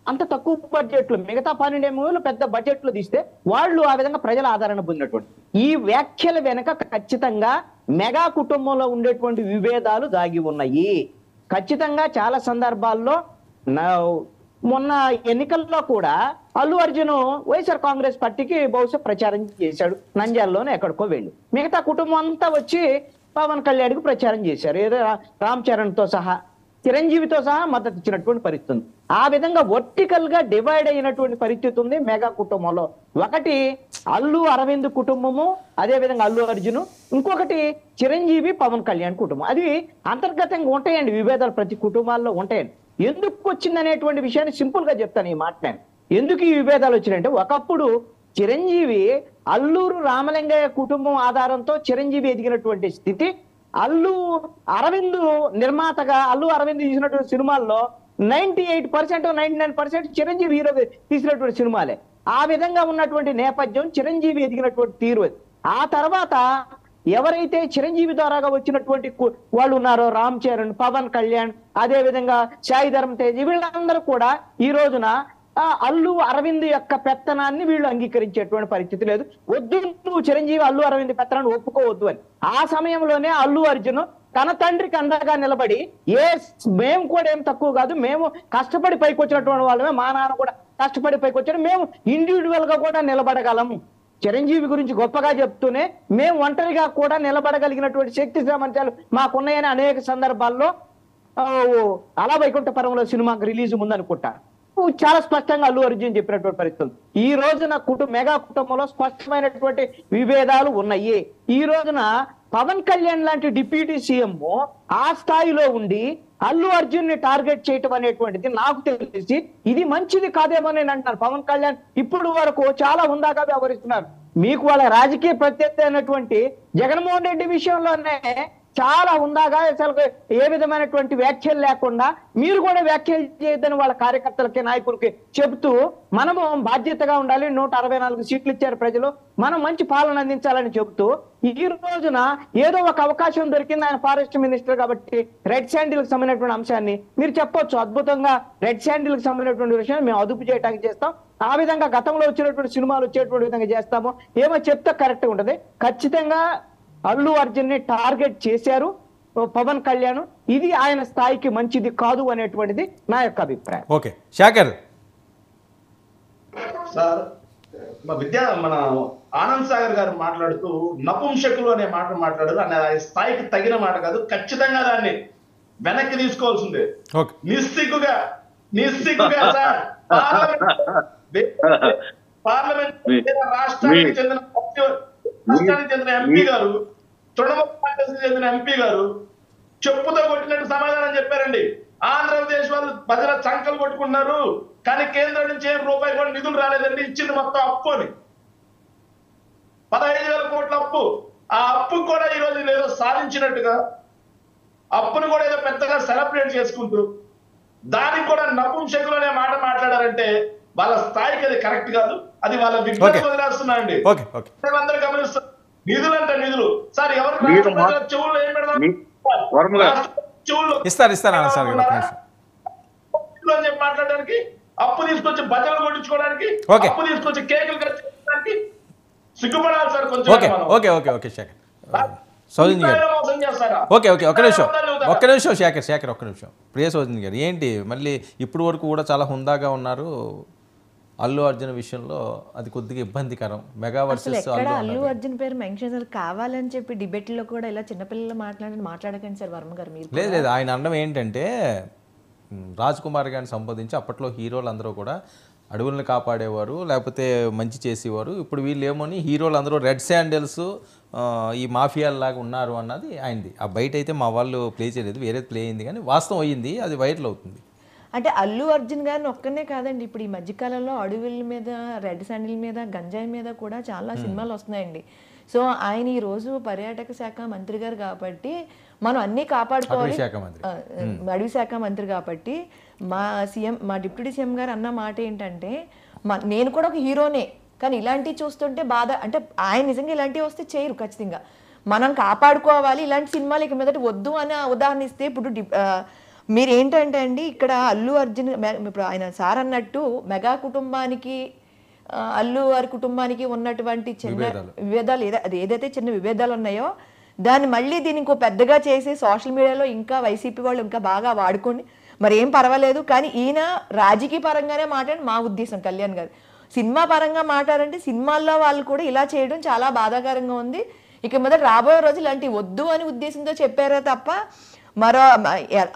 అంత తక్కువ బడ్జెట్ లో, మిగతా పాన్ ఇండియా మూవీలు పెద్ద బడ్జెట్ లో తీస్తే వాళ్ళు ఆ విధంగా ప్రజల ఆదరణ పొందినటువంటి ఈ వ్యాఖ్యల వెనక ఖచ్చితంగా మెగా కుటుంబంలో ఉండేటువంటి విభేదాలు దాగి ఉన్నాయి. ఖచ్చితంగా చాలా సందర్భాల్లో మొన్న ఎన్నికల్లో కూడా అల్లు అర్జున్ వైఎస్ఆర్ కాంగ్రెస్ పార్టీకి బహుశా ప్రచారం చేశాడు, నంద్యాలలోనే ఎక్కడికో వెళ్ళి. మిగతా కుటుంబం అంతా వచ్చి పవన్ కళ్యాణ్కి ప్రచారం చేశారు, ఏదో రామ్ చరణ్తో సహా, చిరంజీవితో సహా మద్దతు ఇచ్చినటువంటి పరిస్థితి ఉంది. ఆ విధంగా వర్టికల్ గా డివైడ్ అయినటువంటి పరిస్థితి ఉంది మెగా కుటుంబంలో. ఒకటి అల్లు అరవింద్ కుటుంబము, అదే విధంగా అల్లు అర్జున్, ఇంకొకటి చిరంజీవి పవన్ కళ్యాణ్ కుటుంబం. అది అంతర్గతంగా ఉంటాయండి, విభేదాలు ప్రతి కుటుంబాల్లో ఉంటాయండి. ఎందుకు వచ్చింది అనేటువంటి విషయాన్ని సింపుల్ గా చెప్తాను ఈ మాట. ఎందుకు ఈ విభేదాలు వచ్చినాయంటే, ఒకప్పుడు చిరంజీవి అల్లూరు రామలింగయ్య కుటుంబం ఆధారంతో చిరంజీవి ఎదిగినటువంటి స్థితి, అల్లు అరవింద్ నిర్మాతగా అల్లు అరవింద్ తీసినటువంటి సినిమాల్లో 98%, 99% చిరంజీవి హీరో తీసినటువంటి సినిమాలే. ఆ విధంగా ఉన్నటువంటి నేపథ్యం చిరంజీవి ఎదిగినటువంటి తీరు. ఆ తర్వాత ఎవరైతే చిరంజీవి ద్వారాగా వచ్చినటువంటి వాళ్ళు ఉన్నారో, రామ్ చరణ్, పవన్ కళ్యాణ్, అదే విధంగా సాయి ధరమ్ తేజ్, వీళ్ళందరూ కూడా ఈ రోజున అల్లు అరవింద్ యొక్క పెత్తనాన్ని వీళ్ళు అంగీకరించేటువంటి పరిస్థితి లేదు. వద్దు, నువ్వు చిరంజీవి అల్లు అరవింద్ పెత్తనాన్ని ఒప్పుకోవద్దు అని. ఆ సమయంలోనే అల్లు అర్జున్ తన తండ్రికి అండగా నిలబడి, మేము కూడా ఏం తక్కువ కాదు, మేము కష్టపడి పైకి వచ్చినటువంటి వాళ్ళమే, మా నాన్న కూడా కష్టపడి పైకి వచ్చాడు, మేము ఇండివిజువల్ గా కూడా నిలబడగలము, చిరంజీవి గురించి గొప్పగా చెప్తూనే మేము ఒంటరిగా కూడా నిలబడగలిగినటువంటి శక్తి సామర్థ్యాలు మాకున్నాయని అనేక సందర్భాల్లో అలా వైకుంఠపురంలో సినిమాకి రిలీజ్ ముందనుకుంటా చాలా స్పష్టంగా అల్లు అర్జున్ చెప్పినటువంటి పరిస్థితులు. ఈ రోజున మెగా కుటుంబంలో స్పష్టమైనటువంటి విభేదాలు ఉన్నాయి. ఈ రోజున పవన్ కళ్యాణ్ లాంటి డిప్యూటీ సీఎం ఆ స్థాయిలో ఉండి అల్లు అర్జున్ ని టార్గెట్ చేయటం అనేటువంటిది నాకు తెలిసి ఇది మంచిది కాదేమో నేను అంటున్నాను. పవన్ కళ్యాణ్ ఇప్పుడు వరకు చాలా హుందాగా వ్యవహరిస్తున్నారు. మీకు వాళ్ళ రాజకీయ ప్రత్యర్థి అయినటువంటి జగన్మోహన్ రెడ్డి విషయంలోనే చాలా హుందాగా, అసలు ఏ విధమైనటువంటి వ్యాఖ్యలు లేకుండా మీరు కూడా వ్యాఖ్యలు చేయొద్దని వాళ్ళ కార్యకర్తలకి, నాయకులకి చెబుతూ మనము బాధ్యతగా ఉండాలి, 164 సీట్లు ఇచ్చారు ప్రజలు, మనం మంచి పాలన అందించాలని చెబుతూ ఈ రోజున ఏదో ఒక అవకాశం దొరికింది, ఆయన ఫారెస్ట్ మినిస్టర్ కాబట్టి రెడ్ శాండిల్ కి సంబంధించినటువంటి అంశాన్ని మీరు చెప్పొచ్చు, అద్భుతంగా రెడ్ శాండిల్ కి సంబంధించినటువంటి విషయాన్ని మేము అదుపు చేయడానికి చేస్తాం, ఆ విధంగా గతంలో వచ్చినటువంటి సినిమాలు వచ్చేటువంటి విధంగా చేస్తాము, ఏమో చెప్తే కరెక్ట్ గా ఉంటది. ఖచ్చితంగా అల్లు అర్జున్ ని టార్గెట్ చేశారు పవన్ కళ్యాణ్, ఇది ఆయన స్థాయికి మంచిది కాదు అనేటువంటిది నా యొక్క అభిప్రాయం. ఓకే శేఖర్ సార్, మన ఆనంద్ సాగర్ గారు మాట్లాడుతూ నపుంసకులు అనే మాట మాట్లాడారు. అనే స్థాయికి తగిన మాట కాదు, ఖచ్చితంగా దాన్ని వెనక్కి తీసుకోవాల్సిందే. నిస్సిగ్గుగా సార్, పార్లమెంట్ రాష్ట్రానికి చెందిన ఎంపీ గారు, తృణమూల్ కాంగ్రెస్ చెందిన ఎంపీ గారు చెప్పుతో కొట్టినట్టు సమాధానం చెప్పారండి. ఆంధ్రప్రదేశ్ వాళ్ళు ప్రజల చంకలు కొట్టుకున్నారు, కానీ కేంద్రం నుంచి రూపాయి కూడా నిధులు రాలేదండి, ఇచ్చింది మొత్తం అప్పు అని. 15,000 కోట్ల అప్పు. ఆ అప్పు కూడా ఈ రోజు ఏదో సాధించినట్టుగా అప్పును కూడా ఏదో పెద్దగా సెలబ్రేట్ చేసుకుంటూ దానికి కూడా నపుంసకులు అనే మాట మాట్లాడారంటే వాళ్ళ స్థాయికి అది కరెక్ట్ కాదు, అది వాళ్ళ విజ్ఞత వదిలేస్తున్నాయండి. అందరూ గమనిస్తారు. నిధులు అంటే నిధులు సార్, ఎవరు చెవుల్లో ఏం పెడదాం, చెవుల్లో అని చెప్పి మాట్లాడడానికి, అప్పు తీసుకొచ్చి బజలు కొట్టించుకోవడానికి, అప్పు తీసుకొచ్చి కేకులు కట్టించుకోవడానికి సిగ్గుపడాలి సార్ కొంచెం. సౌజన్య గారు మోసం చేస్తారా? ఓకే ఒక్క నిమిషం చెబుతారా? ఒక్క నిమిషం శేఖర్ ఒక్క నిమిషం. ప్రియ సౌజన్య గారు ఏంటి మళ్ళీ ఇప్పుడు వరకు కూడా చాలా హుందాగా ఉన్నారు, అల్లు అర్జున్ విషయంలో అది కొద్దిగా ఇబ్బందికరం, మెగా అసలు వర్సెస్ ఎక్కడ అల్లు అర్జున్ పేరు మెన్షన్ అసలు కావాలని చెప్పి డిబేట్ లో కూడా ఇలా చిన్నపిల్లలు మాట్లాడకండి సార్ వర్మ గారు. మీరు లేదు ఆయన అనడం ఏంటంటే రాజ్ కుమార్ గారిని సంబోధించి అప్పట్లో హీరోలు అందరూ కూడా అడవులను కాపాడేవారు, లేకపోతే మంచి చేసేవారు, ఇప్పుడు వీళ్ళు ఏమోని హీరోలు అందరూ రెడ్ శాండిల్స్ ఈ మాఫియాల్లాగా ఉన్నారు అన్నది ఆయనది. ఆ బయట అయితే మా వాళ్ళు ప్లే చేయలేదు, వేరే ప్లే అయింది, కానీ వాస్తవం అయ్యింది, అది వైరల్ అవుతుంది. అంటే అల్లు అర్జున్ గారిని ఒక్కనే కాదండి, ఇప్పుడు ఈ మధ్యకాలంలో అడవుల మీద, రెడ్ శాండిల్ మీద, గంజాయి మీద కూడా చాలా సినిమాలు వస్తున్నాయండి. సో ఆయన ఈ రోజు పర్యాటక శాఖ మంత్రి గారు కాబట్టి మనం అన్ని కాపాడుకోవాలి, అడవి శాఖ మంత్రి కాబట్టి మా డిప్యూటీ సీఎం గారు అన్న మాట ఏంటంటే, నేను కూడా ఒక హీరోనే కానీ ఇలాంటివి చూస్తుంటే బాధ, అంటే ఆయన నిజంగా ఇలాంటివి వస్తే చేయరు, ఖచ్చితంగా మనం కాపాడుకోవాలి, ఇలాంటి సినిమాలు ఇక మీదట వద్దు అని ఉదాహరణ ఇస్తే, ఇప్పుడు మీరు ఏంటంటే అండి ఇక్కడ అల్లు అర్జున్ ఇప్పుడు ఆయన సార్ అన్నట్టు మెగా కుటుంబానికి అల్లు వారి కుటుంబానికి ఉన్నటువంటి చిన్న విభేదాలు ఏదైతే చిన్న విభేదాలు ఉన్నాయో దాన్ని మళ్ళీ దీన్ని ఇంకో పెద్దగా చేసి సోషల్ మీడియాలో ఇంకా వైసీపీ వాళ్ళు ఇంకా బాగా వాడుకోండి, మరి ఏం పర్వాలేదు. కానీ ఈయన రాజకీయ పరంగానే మాట్లాడి మా ఉద్దేశం కళ్యాణ్ గారు సినిమా పరంగా మాట్లాడంటే సినిమాల్లో వాళ్ళు కూడా ఇలా చేయడం చాలా బాధాకరంగా ఉంది. ఇక మొదట రాబోయే రోజు ఇలాంటి వద్దు అని ఉద్దేశంతో చెప్పారే తప్ప మరో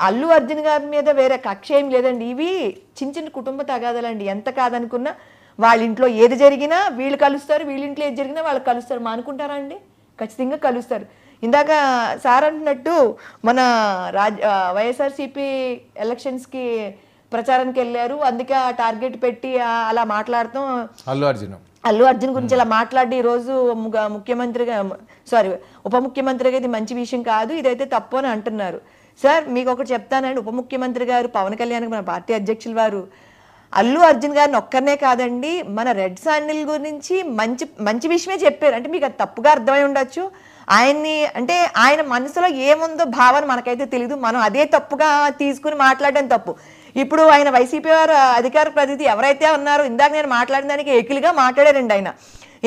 అల్లు అర్జున్ గారి మీద వేరే కక్ష ఏం లేదండి. ఇవి చిన్న చిన్న కుటుంబ తగాదాలండి. ఎంత కాదనుకున్నా వాళ్ళ ఇంట్లో ఏది జరిగినా వీళ్ళు కలుస్తారు, వీళ్ళ ఇంట్లో ఏది జరిగినా వాళ్ళు కలుస్తారు. మా అనుకుంటారా అండి? ఖచ్చితంగా కలుస్తారు. ఇందాక సార్ అంటున్నట్టు మన వైఎస్ఆర్సీపీ ఎలక్షన్స్కి ప్రచారానికి వెళ్ళారు, అందుకే ఆ టార్గెట్ పెట్టి అలా మాట్లాడతాం అల్లు అర్జున్ గురించి ఇలా మాట్లాడి ఈరోజు ముఖ్యమంత్రిగా ఉప ముఖ్యమంత్రిగా ఇది మంచి విషయం కాదు, ఇదైతే తప్పు అని అంటున్నారు. సార్ మీకు ఒకటి చెప్తానండి, ఉప ముఖ్యమంత్రి గారు పవన్ కళ్యాణ్ మన పార్టీ అధ్యక్షులు వారు అల్లు అర్జున్ గారిని ఒక్కరినే కాదండి మన రెడ్ శాండిల్ గురించి మంచి విషయమే చెప్పారు. అంటే మీకు అది తప్పుగా అర్థమై ఉండొచ్చు, ఆయన్ని అంటే ఆయన మనసులో ఏముందో భావన మనకైతే తెలీదు, మనం అదే తప్పుగా తీసుకుని మాట్లాడడం తప్పు. ఇప్పుడు ఆయన వైసీపీ వారు అధికార ప్రతినిధి ఎవరైతే ఉన్నారో ఇందాక నేను మాట్లాడిన దానికి ఏకిలిగా మాట్లాడారండి. ఆయన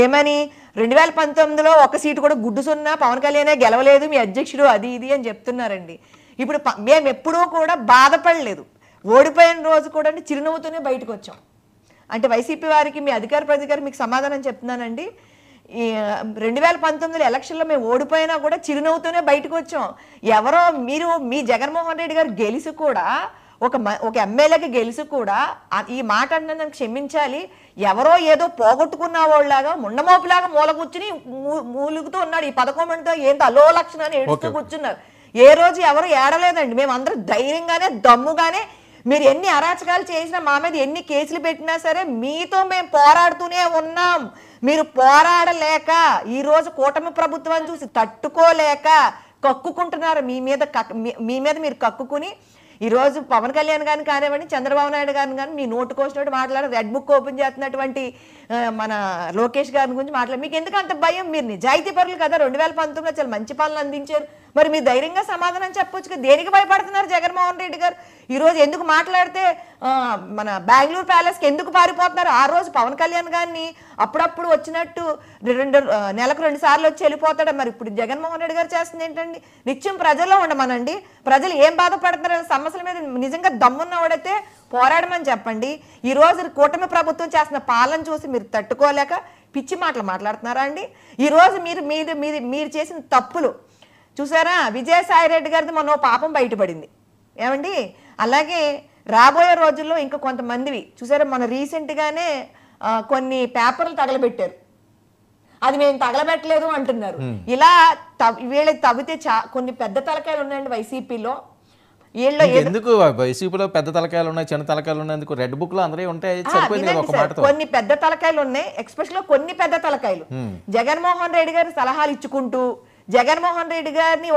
ఏమని 2019లో ఒక సీటు కూడా గుడ్డు సున్నా పవన్ కళ్యాణే గెలవలేదు, మీ అధ్యక్షుడు అది ఇది అని చెప్తున్నారండి. ఇప్పుడు మేము ఎప్పుడూ కూడా బాధపడలేదు, ఓడిపోయిన రోజు కూడా అంటే చిరునవ్వుతోనే బయటకు వచ్చాం. అంటే వైసీపీ వారికి మీ అధికార ప్రతినిధి మీకు సమాధానం చెప్తున్నానండి, ఈ 2019 ఎలక్షన్లో మేము ఓడిపోయినా కూడా చిరునవ్వుతోనే బయటకు వచ్చాం. ఎవరో మీరు మీ జగన్మోహన్ రెడ్డి గారు గెలిచి కూడా ఒక ఎమ్మెల్యేకి గెలిచి కూడా ఈ మాట అంటే క్షమించాలి, ఎవరో ఏదో పోగొట్టుకున్న వాళ్ళలాగా ముండమోపులాగా మూల కూర్చుని మూలుగుతూ ఉన్నాడు. ఈ 11 మందితో ఏంటి అలో లక్షణాన్ని ఏడుస్తూ కూర్చున్నారు. ఏ రోజు ఎవరు ఏడలేదండి, మేము అందరూ ధైర్యంగానే దమ్ముగానే మీరు ఎన్ని అరాచకాలు చేసినా మా మీద ఎన్ని కేసులు పెట్టినా సరే మీతో మేము పోరాడుతూనే ఉన్నాం. మీరు పోరాడలేక ఈరోజు కూటమి ప్రభుత్వాన్ని చూసి తట్టుకోలేక కక్కుకుంటున్నారు, మీ మీద మీరు కక్కుకుని ఈరోజు పవన్ కళ్యాణ్ గారిని కానివ్వండి, చంద్రబాబు నాయుడు గారిని కానీ మీ నోటుకు వచ్చినట్టు మాట్లాడారు. రెడ్ బుక్ ఓపెన్ చేస్తున్నటువంటి మన లోకేష్ గారి గురించి మాట్లాడారు. మీకు ఎందుకు అంత భయం? మీరు నిజాయితీ పరులు కదా, 2019లో చాలా మంచి పాలన అందించారు, మరి మీరు ధైర్యంగా సమాధానం చెప్పొచ్చు. దేనికి భయపడుతున్నారు జగన్మోహన్ రెడ్డి గారు? ఈరోజు ఎందుకు మాట్లాడితే మన బెంగళూరు ప్యాలెస్కి ఎందుకు పారిపోతున్నారు? ఆ రోజు పవన్ కళ్యాణ్ గారిని అప్పుడప్పుడు వచ్చినట్టు నెలకు 2 సార్లు వచ్చి వెళ్ళిపోతాడు. మరి ఇప్పుడు జగన్మోహన్ రెడ్డి గారు చేస్తుంది ఏంటండి? నిత్యం ప్రజల్లో ఉండమనండి, ప్రజలు ఏం బాధపడుతున్నారు సమస్యల మీద నిజంగా దమ్మున్నవాడైతే పోరాడమని చెప్పండి. ఈ రోజు కూటమి ప్రభుత్వం చేస్తున్న పాలన చూసి మీరు తట్టుకోలేక పిచ్చి మాటలు మాట్లాడుతున్నారా అండి? ఈ రోజు మీరు చేసిన తప్పులు చూసారా? విజయసాయి రెడ్డి గారిది మొన్న పాపం బయటపడింది ఏమండి. అలాగే రాబోయే రోజుల్లో ఇంకా కొంతమందివి చూసారా, మన రీసెంట్గానే కొన్ని పేపర్లు తగలబెట్టారు, అది మేము తగలబెట్టలేదు అంటున్నారు. ఇలా వీళ్ళకి తవ్వితే కొన్ని పెద్ద తలకాయలు ఉన్నాయండి వైసీపీలో. ఎందుకు వైసీపీలో పెద్ద తలకాయలు ఉన్నాయి, చిన్న తలకాయలు ఉన్నాయి, ఎందుకు రెడ్ బుక్ లో అందరూ ఉంటాయి. కొన్ని పెద్ద తలకాయలు ఉన్నాయి, ఎక్స్పెషల్ కొన్ని పెద్ద తలకాయలు జగన్మోహన్ రెడ్డి గారి సలహాలు ఇచ్చుకుంటూ జగన్మోహన్ రెడ్డి గారిని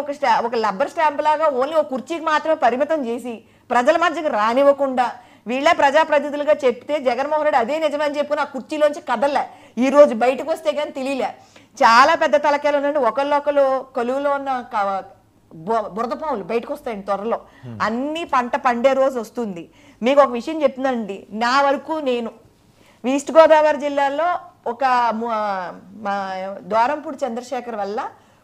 ఒక లబ్బర్ స్టాంప్ లాగా ఓన్లీ ఒక కుర్చీకి మాత్రమే పరిమితం చేసి ప్రజల మధ్యకి రానివ్వకుండా వీళ్ళే ప్రజాప్రతినిధులుగా చెప్తే జగన్మోహన్ రెడ్డి అదే నిజమని చెప్పుకుని ఆ కుర్చీలోంచి కదలలే. ఈ రోజు బయటకు వస్తే కానీ తెలియలే. చాలా పెద్ద తలకాయలు ఉన్నాయండి. ఒకళ్ళు కొలువులో ఉన్న బురద పాములు బయటకు వస్తాయండి త్వరలో. అన్ని పంట పండే రోజు వస్తుంది. మీకు ఒక విషయం చెప్తున్నానండి, నా వరకు నేను ఈస్ట్ గోదావరి జిల్లాలో ఒక ద్వారంపూడి చంద్రశేఖర్ వల్ల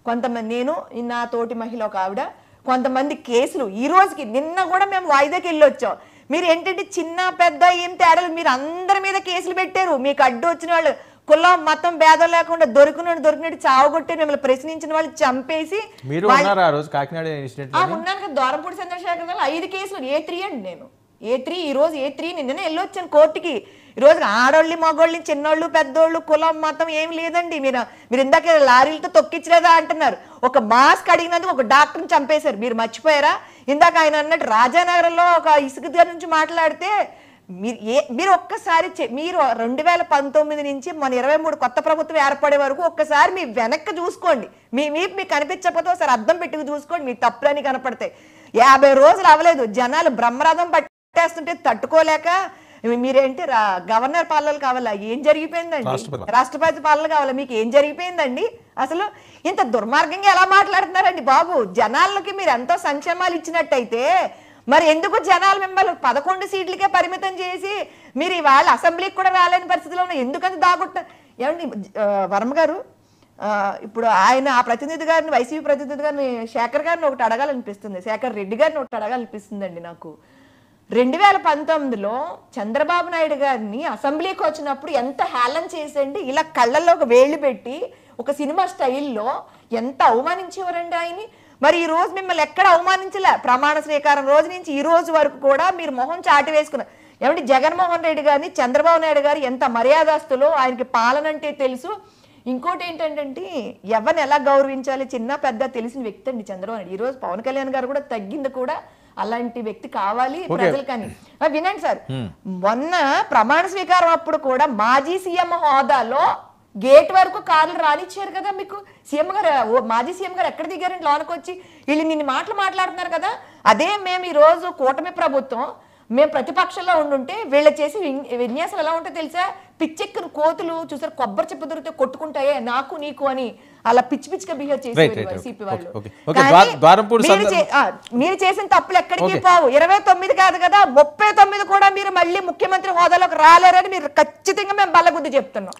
కొంతమంది, నేను నా తోటి మహిళ ఒక ఆవిడ, కొంతమంది కేసులు ఈ రోజుకి, నిన్న కూడా మేము వాయిదాకి వెళ్ళి వచ్చాం. మీరు ఏంటంటే చిన్న పెద్ద ఏం తేడాలు, మీరు అందరి మీద కేసులు పెట్టారు. మీకు అడ్డు వచ్చిన వాళ్ళు కులం మతం భేదం లేకుండా దొరికినట్టు చావగొట్టి మిమ్మల్ని ప్రశ్నించిన వాళ్ళు చంపేసి. మీరు ఉన్నారా ఆ రోజు కాకినాడ ఇన్సిడెంట్? ఉన్నాను కదా, ద్వారంపూడి చంద్రశేఖర్ గారు 5 కేసులు, A3 అండి. నేను A3, ఈ రోజు A3 నిన్ననే వెళ్ళొచ్చాను కోర్టుకి. ఈ రోజు ఆడోళ్ళని మగోళ్ళని చిన్నోళ్ళు పెద్దోళ్ళు కులం మతం ఏం లేదండి. మీరు ఇందాక లారీలతో తొక్కించలేదా అంటున్నారు. ఒక మాస్క్ అడిగినందుకు ఒక డాక్టర్ని చంపేశారు. మీరు మర్చిపోయారా? ఇందాక ఆయన అన్నట్టు రాజానగరంలో ఒక ఇసుక దగ్గర నుంచి మాట్లాడితే మీరు ఒక్కసారి మీరు 2019 నుంచి మన 23 కొత్త ప్రభుత్వం ఏర్పడే వరకు ఒక్కసారి మీ వెనక్కి చూసుకోండి. మీకు కనిపించకపోతే ఒకసారి అద్దం పెట్టుకు చూసుకోండి. మీ తప్పులని కనపడతాయి. 50 రోజులు అవ్వలేదు, జనాలు బ్రహ్మరథం పట్టేస్తుంటే తట్టుకోలేక మీరేంటి గవర్నర్ పాలనలు కావాలా? ఏం జరిగిపోయిందండి? రాష్ట్రపతి పాలన కావాలా? మీకు ఏం జరిగిపోయిందండి? అసలు ఇంత దుర్మార్గంగా ఎలా మాట్లాడుతున్నారండి బాబు? జనాలకి మీరు ఎంతో సంక్షేమాలు ఇచ్చినట్టయితే మరి ఎందుకు జనాలు మిమ్మల్ని 11 సీట్లకే పరిమితం చేసి మీరు ఇవాళ అసెంబ్లీకి కూడా రాలేని పరిస్థితిలో ఉన్న ఎందుకని దాగుంటారు? ఏమండి వర్మ గారు, ఇప్పుడు ఆయన ఆ ప్రతినిధి గారిని, వైసీపీ ప్రతినిధి గారిని, శేఖర్ గారిని ఒకటి అడగాలనిపిస్తుంది, శేఖర్ రెడ్డి గారిని ఒకటి అడగాలనిపిస్తుందండి నాకు. 2019లో చంద్రబాబు నాయుడు గారిని అసెంబ్లీకి వచ్చినప్పుడు ఎంత హేళన చేసండి, ఇలా కళ్ళల్లో ఒక వేళ్ళు పెట్టి ఒక సినిమా స్టైల్లో ఎంత అవమానించేవారండి ఆయన్ని. మరి ఈ రోజు మిమ్మల్ని ఎక్కడ అవమానించలే. ప్రమాణ స్వీకారం రోజు నుంచి ఈ రోజు వరకు కూడా మీరు మొహం చాటి వేసుకున్నారు. ఏమంటే జగన్మోహన్ రెడ్డి గారిని చంద్రబాబు నాయుడు గారు ఎంత మర్యాదస్తులో, ఆయనకి పాలన అంటే తెలుసు. ఇంకోటి ఏంటంటే ఎవరిని ఎలా గౌరవించాలి చిన్న పెద్ద తెలిసిన వ్యక్తి అండి చంద్రబాబు నాయుడు. ఈ రోజు పవన్ కళ్యాణ్ గారు కూడా తగ్గింది కూడా అలాంటి వ్యక్తి కావాలి ప్రజలు. కానీ వినండి సార్, మొన్న ప్రమాణ స్వీకారం అప్పుడు కూడా మాజీ సీఎం హోదాలో గేట్ వరకు కార్లు రానిచ్చారు కదా మీకు. సీఎం గారు, మాజీ సీఎం గారు ఎక్కడ దిగారండి లోనకి వచ్చి? వీళ్ళు నిన్ను మాట్లాడుతున్నారు కదా. అదే మేము ఈ రోజు కూటమి ప్రభుత్వం మేము ప్రతిపక్షంలో ఉండుంటే వీళ్ళ చేసి విన్యాసాలు ఎలా ఉంటాయో తెలుసా? పిచ్చెక్కిన కోతులు చూసారు, కొబ్బరి చెప్పు దొరికితే కొట్టుకుంటాయే నాకు నీకు అని అలా పిచ్చిగా బిహేవ్ చేసేవారు వైసీపీ వాళ్ళు. మీరు చేసిన తప్పులు ఎక్కడికి పోవు. 29 కాదు కదా, 39 కూడా మీరు మళ్ళీ ముఖ్యమంత్రి హోదాలోకి రాలేరని మీరు ఖచ్చితంగా మేము బల్లగుద్ది చెప్తున్నాం.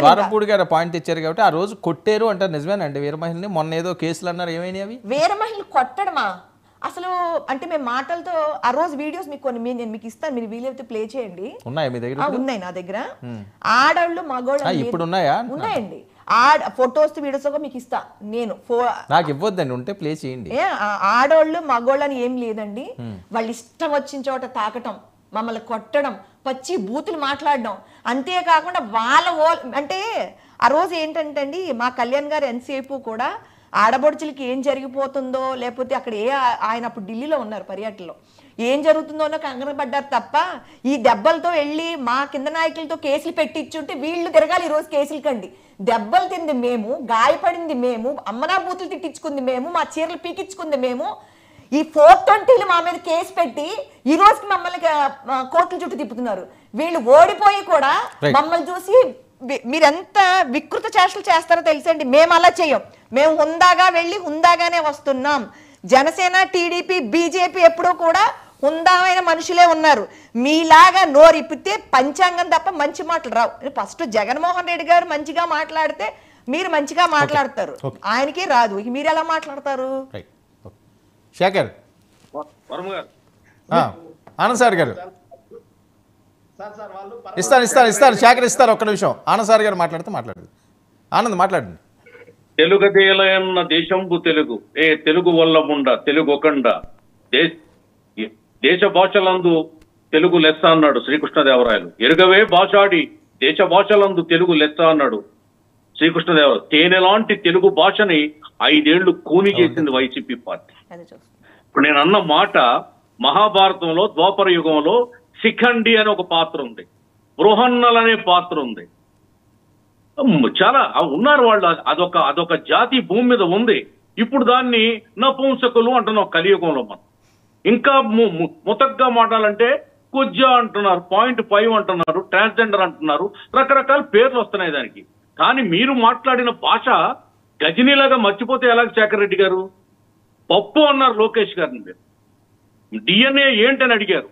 ద్వారంపూడి గారు పాయింట్ ఇచ్చారు కాబట్టి ఆ రోజు కొట్టారు అంటారు, నిజమేనండి? వీర మహిళని మొన్న ఏదో కేసులు అన్నారు, ఏమైనా అవి? వీర మహిళలు కొట్టడమా అసలు? అంటే మేము మాటలతో ఆ రోజు వీడియోస్ మీకు కొన్ని నేను మీకు ఇస్తాను, మీరు వీలైతే ప్లే చేయండి. ఉన్నాయా మీ దగ్గర? ఉన్నాయి నా దగ్గర. ఆడవాళ్ళు మగవాళ్ళు ఇప్పుడు ఉన్నాయా? ఉన్నాయండి. ఫొటోస్ వీడియోస్ మీకు ఇస్తా నేను. నాకు ఇవ్వద్దండి, ఉంటే ప్లే చేయండి. ఆడవాళ్ళు మగవాళ్ళు అని ఏం లేదండి. వాళ్ళు ఇష్టం వచ్చిన చోట తాకటం, మమ్మల్ని కొట్టడం, పచ్చి బూతులు మాట్లాడడం, అంతేకాకుండా వాళ్ళ అంటే ఆ రోజు ఏంటంటే అండి మా కళ్యాణ్ గారు ఎంతసేపు కూడా ఆడబొడుచులకి ఏం జరిగిపోతుందో, లేకపోతే అక్కడ ఆయన అప్పుడు ఢిల్లీలో ఉన్నారు పర్యటనలో, ఏం జరుగుతుందో కంగారు పడ్డారు తప్ప ఈ దెబ్బలతో వెళ్ళి మా కింద నాయకులతో కేసులు పెట్టించుంటే వీళ్ళు తిరగాలి ఈ రోజు కేసులు కండి. దెబ్బలు తింది మేము, గాయపడింది మేము, అమ్మనా బూతులు తిట్టించుకుంది మేము, మా చీరలు పీకించుకుంది మేము. ఈ 420 మా మీద కేసు పెట్టి ఈ రోజుకి మమ్మల్ని కోర్టుల చుట్టూ తిప్పుతున్నారు. వీళ్ళు ఓడిపోయి కూడా మమ్మల్ని చూసి మీరెంత వికృత చేష్టలు చేస్తారో తెలుసండి. మేము అలా చేయం. మేము హుందాగా వెళ్ళి హుందాగానే వస్తున్నాం. జనసేన, టీడీపీ, బీజేపీ ఎప్పుడూ కూడా హుందామైన మనుషులే ఉన్నారు. మీలాగా నోరిప్పితే పంచాంగం తప్ప మంచి మాటలు రావు. ఫస్ట్ జగన్మోహన్ రెడ్డి గారు మంచిగా మాట్లాడితే మీరు మంచిగా మాట్లాడతారు, ఆయనకి రాదు. మీరు ఎలా మాట్లాడతారు? శేఖర్, ఆనంద్ సార్ గారు ఇస్తాను శేఖర్ ఇస్తారు. ఒక్క నిమిషం, ఆనంద్ సార్ గారు మాట్లాడదు. ఆనంద్ మాట్లాడండి. తెలుగదేలయన్న దేశంబు తెలుగు, ఏ తెలుగు వల్లముండ తెలుగు ఒకండ, దేశ భాషలందు తెలుగు లెస్స అన్నాడు శ్రీకృష్ణదేవరాయలు. ఎరుగవే భాషాడి దేశ భాషలందు తెలుగు లెస్స అన్నాడు శ్రీకృష్ణదేవరాయలు. తేనెలాంటి తెలుగు భాషని 5 ఏళ్లు కూని చేసింది వైసీపీ పార్టీ. ఇప్పుడు నేను అన్న మాట, మహాభారతంలో ద్వాపర యుగంలో శిఖండి అనే ఒక పాత్ర ఉంది, బృహన్నల్ అనే పాత్ర ఉంది, చాలా ఉన్నారు వాళ్ళు. అదొక జాతి భూమి మీద ఉంది. ఇప్పుడు దాన్ని నపుంసకులు అంటున్నాం కలియుగంలో. మనం ఇంకా ముతగ్గా మాట్లాడాలంటే కుజ్జా అంటున్నారు, 0.5 అంటున్నారు, ట్రాన్స్జెండర్ అంటున్నారు, రకరకాల పేర్లు వస్తున్నాయి దానికి. కానీ మీరు మాట్లాడిన భాష గజనీలాగా మర్చిపోతే ఎలాగ? శేఖర్ రెడ్డి గారు పప్పు అన్నారు లోకేష్ గారిని. మీరు డిఎన్ఏ ఏంటని అడిగారు,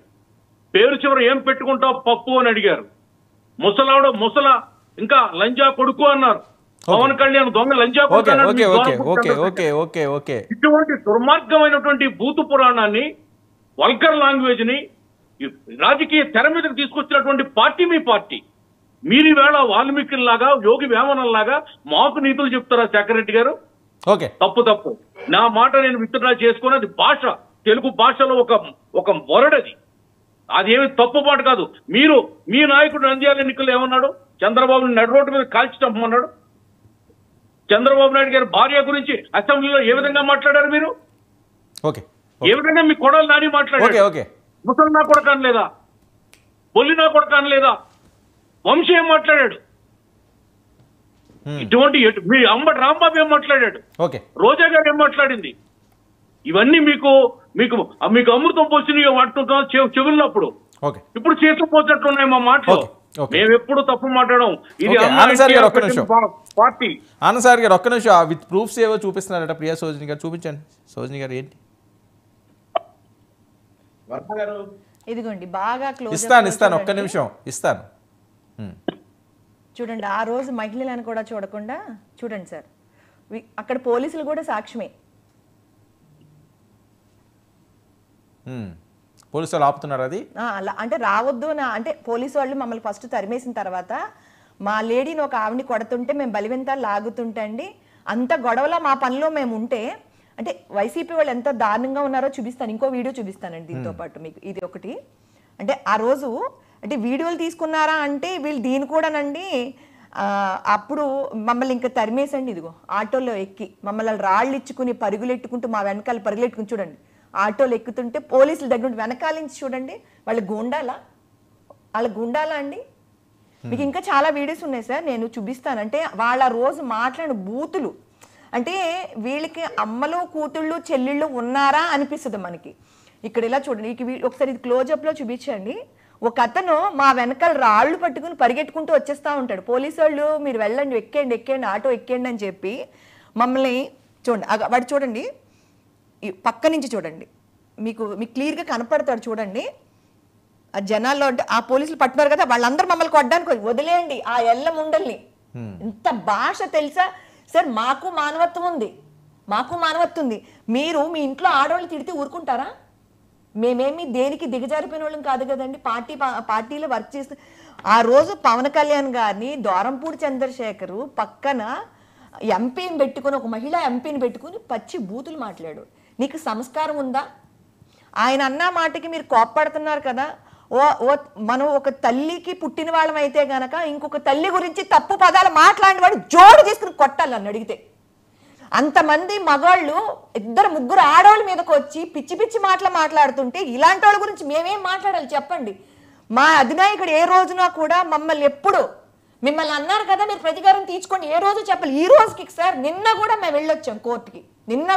పేరు చివర ఏం పెట్టుకుంటావు పప్పు అని అడిగారు. ముసలావిడ ముసల ఇంకా లంజా కొడుకు అన్నారు. పవన్ కళ్యాణ్ దొంగ లంచా ఓకే కొడుతున్నాడు, ఓకే మీ ఓకే దొంగ ఓకే కొడుతున్నాడు. ఓకే ఓకే ఓకే ఇటువంటి దుర్మార్గమైనటువంటి భూతు పురాణాన్ని, వల్గర్ లాంగ్వేజ్ ని ఈ రాజకీయ తెర మీదకి తీసుకొచ్చినటువంటి పార్టీ మీ పార్టీ. మీరు ఈవేళ వాల్మీకిలాగా, యోగి వేమనల్లాగా మాకు నీతులు చెప్తారా శేఖర్ రెడ్డి గారు? ఓకే తప్పు. నా మాట నేను విత్డ్రా చేసుకుని, అది భాష, తెలుగు భాషలో ఒక వర్డ్ అది. అదేమి తప్పు మాట కాదు. మీరు మీ నాయకుడు నంద్యాల ఎన్నికల్లో ఏమన్నాడు? చంద్రబాబుని నడి రోడ్డు మీద కాల్చి చంపమన్నాడు. చంద్రబాబు నాయుడు గారి భార్య గురించి అసెంబ్లీలో ఏ విధంగా మాట్లాడారు మీరు? ఓకే ఏ విధంగా మీ కొడలు నాని మాట్లాడారు? ఓకే ముసలి నా కొడుకు అనలేదా? బొల్లి నా కొడుకు అనలేదా? వంశీ ఏం మాట్లాడాడు? ఇటువంటి మీ అంబటి రాంబాబు ఏం మాట్లాడాడు? ఓకే రోజా గారు ఏం మాట్లాడింది? ఇవన్నీ మీకు మీకు మీకు అమృతం పోసినవి అంటున్నాం చెవున్నప్పుడు. ఓకే ఇప్పుడు చేతులు పోసినట్టున్నాయి మా మాటలు. మేము ఎప్పుడు తప్పు మాట్లాడడం. ఇది ఆనంద్ గారు ఒక్క నిమిషం, పార్టీ. ఆనంద్ గారు ఒక్క నిమిషం, విత్ ప్రూఫ్స్ ఏవో చూపిస్తున్నారట ప్రియా సోజిని గారు, చూపించండి సోజిని గారు. ఏంటి? వర్మ గారు ఇదిగోండి బాగా క్లోజ్ ఇస్తాను ఒక్క నిమిషం ఇస్తాను. చూడండి, ఆ రోజు మహిళలను కూడా చూడకుండా చూడండి సార్, అక్కడ పోలీసులు కూడా సాక్ష్యమే. పోలీసు వాళ్ళు ఆపుతున్నారు అది. అలా అంటే రావద్దు అంటే పోలీసు వాళ్ళు మమ్మల్ని ఫస్ట్ తరిమేసిన తర్వాత మా లేడీని ఒక ఆవిడని కొడుతుంటే మేము బలివెంతాలు లాగుతుంటే అండి, అంత గొడవలో మా పనిలో మేము ఉంటే, అంటే వైసీపీ వాళ్ళు ఎంత దారుణంగా ఉన్నారో చూపిస్తాను. ఇంకో వీడియో చూపిస్తానండి దీంతో పాటు మీకు. ఇది ఒకటి అంటే ఆ రోజు అంటే వీడియోలు తీసుకున్నారా అంటే వీళ్ళు దీని కూడానండి. అప్పుడు మమ్మల్ని ఇంకా తరిమేసండి, ఇదిగో ఆటోలో ఎక్కి మమ్మల్ని రాళ్ళు ఇచ్చుకుని పరుగులెట్టుకుంటూ మా వెనకాల పరుగులెట్టుకుని చూడండి, ఆటోలు ఎక్కుతుంటే పోలీసుల దగ్గర వెనకాల నుంచి చూడండి, వాళ్ళ గుండాలా అండి. మీకు ఇంకా చాలా వీడియోస్ ఉన్నాయి సార్, నేను చూపిస్తాను. అంటే వాళ్ళ రోజు మాట్లాడిన బూతులు అంటే వీళ్ళకి అమ్మలు కూతుళ్ళు చెల్లెళ్ళు ఉన్నారా అనిపిస్తుంది మనకి. ఇక్కడ ఇలా చూడండి, ఒకసారి ఇది క్లోజప్లో చూపించండి. ఒక అతను మా వెనకాల రాళ్ళు పట్టుకుని పరిగెట్టుకుంటూ వచ్చేస్తూ ఉంటాడు. పోలీసు వాళ్ళు మీరు వెళ్ళండి, ఎక్కండి ఆటో ఎక్కండి అని చెప్పి మమ్మల్ని చూడండి. వాడు చూడండి, పక్క నుంచి చూడండి, మీకు క్లియర్గా కనపడతాడు చూడండి. ఆ జనాల్లో ఆ పోలీసులు పట్టున్నారు కదా, వాళ్ళందరూ మమ్మల్ని కొట్టడానికి వదిలేయండి ఆ ఎల్ల ముండల్ని. ఇంత భాష తెలుసా సార్? మాకు మానవత్వం ఉంది. మీరు మీ ఇంట్లో ఆడవాళ్ళు తిడితే ఊరుకుంటారా? మేమేమి దేనికి దిగజారిపోయిన వాళ్ళం కాదు కదండి. పార్టీలో వర్క్ చేస్తూ ఆ రోజు పవన్ కళ్యాణ్ గారిని దోరంపూడి చంద్రశేఖర్ పక్కన ఎంపీని పెట్టుకుని, ఒక మహిళా ఎంపీని పెట్టుకుని పచ్చి బూతులు మాట్లాడు. నీకు సంస్కారం ఉందా? ఆయన అన్న మాటకి మీరు కోప్పడుతున్నారు కదా. మనం ఒక తల్లికి పుట్టిన వాళ్ళం అయితే గనక ఇంకొక తల్లి గురించి తప్పు పదాలు మాట్లాడిన వాడు జోడు తీసుకుని కొట్టాలి నన్ను అడిగితే. అంతమంది మగాళ్ళు 2-3 ఆడవాళ్ళ మీదకి వచ్చి పిచ్చి పిచ్చి మాట్లాడుతుంటే ఇలాంటి వాళ్ళ గురించి మేమేం మాట్లాడాలి చెప్పండి? మా అధినాయకుడు ఏ రోజున కూడా మిమ్మల్ని అన్నారు కదా మీరు ప్రతీకారం తీర్చుకోండి, ఏ రోజు చెప్పాలి. ఈ రోజుకి సార్ నిన్న కూడా మేము వెళ్ళొచ్చాం కోర్టుకి. నిన్న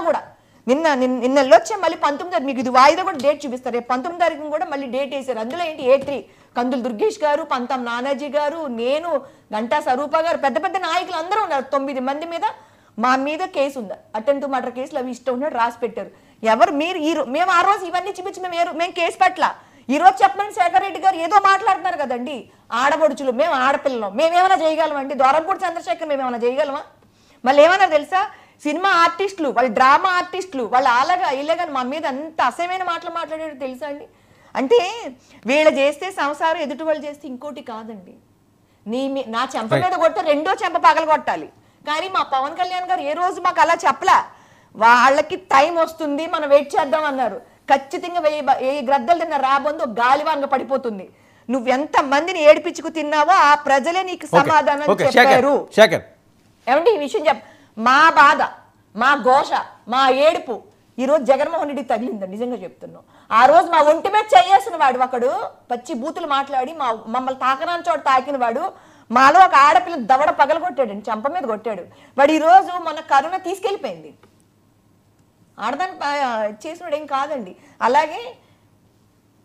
వెళ్ళొచ్చాం. మళ్ళీ 19 మీకు ఇది వాయిదా కూడా డేట్ చూపిస్తారు. రేపు 19 తారీఖున కూడా మళ్ళీ డేట్ వేశారు. అందులో ఏంటి A3 కందులు దుర్గేష్ గారు, పంతం నానాజీ గారు, నేను, గంటా స్వరూప గారు, పెద్ద పెద్ద నాయకులు అందరూ ఉన్నారు. 9 మంది మీద మా మీద కేసు ఉంది. అటెంప్ట్ టు మర్డర్ కేసులు అవి ఇష్టం ఉన్నట్టు రాసి పెట్టారు. ఎవరు మీరు? మేము ఆ రోజు ఇవన్నీ చూపించి మేము కేసు పట్ల ఈ రోజు చెప్పండి. శేఖర్ రెడ్డి గారు ఏదో మాట్లాడుతున్నారు కదండి, ఆడబడుచులు, మేము ఆడపిల్లలం, మేమేమైనా చేయగలమండి? దోరంపూడి చంద్రశేఖర్ మేమేమైనా చేయగలమా? మళ్ళీ ఏమన్నా తెలుసా, సినిమా ఆర్టిస్టులు, వాళ్ళు డ్రామా ఆర్టిస్టులు, వాళ్ళు ఇలాగని మా మీద అంత అసహ్యమైన మాటలు మాట్లాడారు తెలుసా అండి. అంటే వీళ్ళు చేస్తే సంసారం, ఎదుటి వాళ్ళు చేస్తే ఇంకోటి కాదండి. నా చెంప మీద కొడితే రెండో చెంప పగల కొట్టాలి. కానీ మా పవన్ కళ్యాణ్ గారు ఏ రోజు మాకు అలా చెప్పలా. వాళ్ళకి టైం వస్తుంది, మనం వెయిట్ చేద్దాం అన్నారు. ఖచ్చితంగా 1000 గ్రద్దలు తిన్న రాబందు గాలివాంగ పడిపోతుంది. నువ్వెంత మందిని ఏడిపించుకు తిన్నావో ఆ ప్రజలే నీకు సమాధానం చెప్పారు. ఏమంటే ఈ విషయం మా బాధ, మా ఘోష, మా ఏడుపు ఈరోజు జగన్మోహన్ రెడ్డి తగిలిందండి. నిజంగా చెప్తున్నాం. ఆ రోజు మా ఒంటి మీద చేసిన వాడు ఒకడు పచ్చి బూతులు మాట్లాడి మమ్మల్ని తాకరాని చోట తాకిన వాడు, మాలో ఒక ఆడపిల్ల దవడ పగల కొట్టాడండి, చంప మీద కొట్టాడు వాడు. ఈరోజు మన కరోనా తీసుకెళ్ళిపోయింది. ఆడదాన్ని చేసినాడు ఏం కాదండి. అలాగే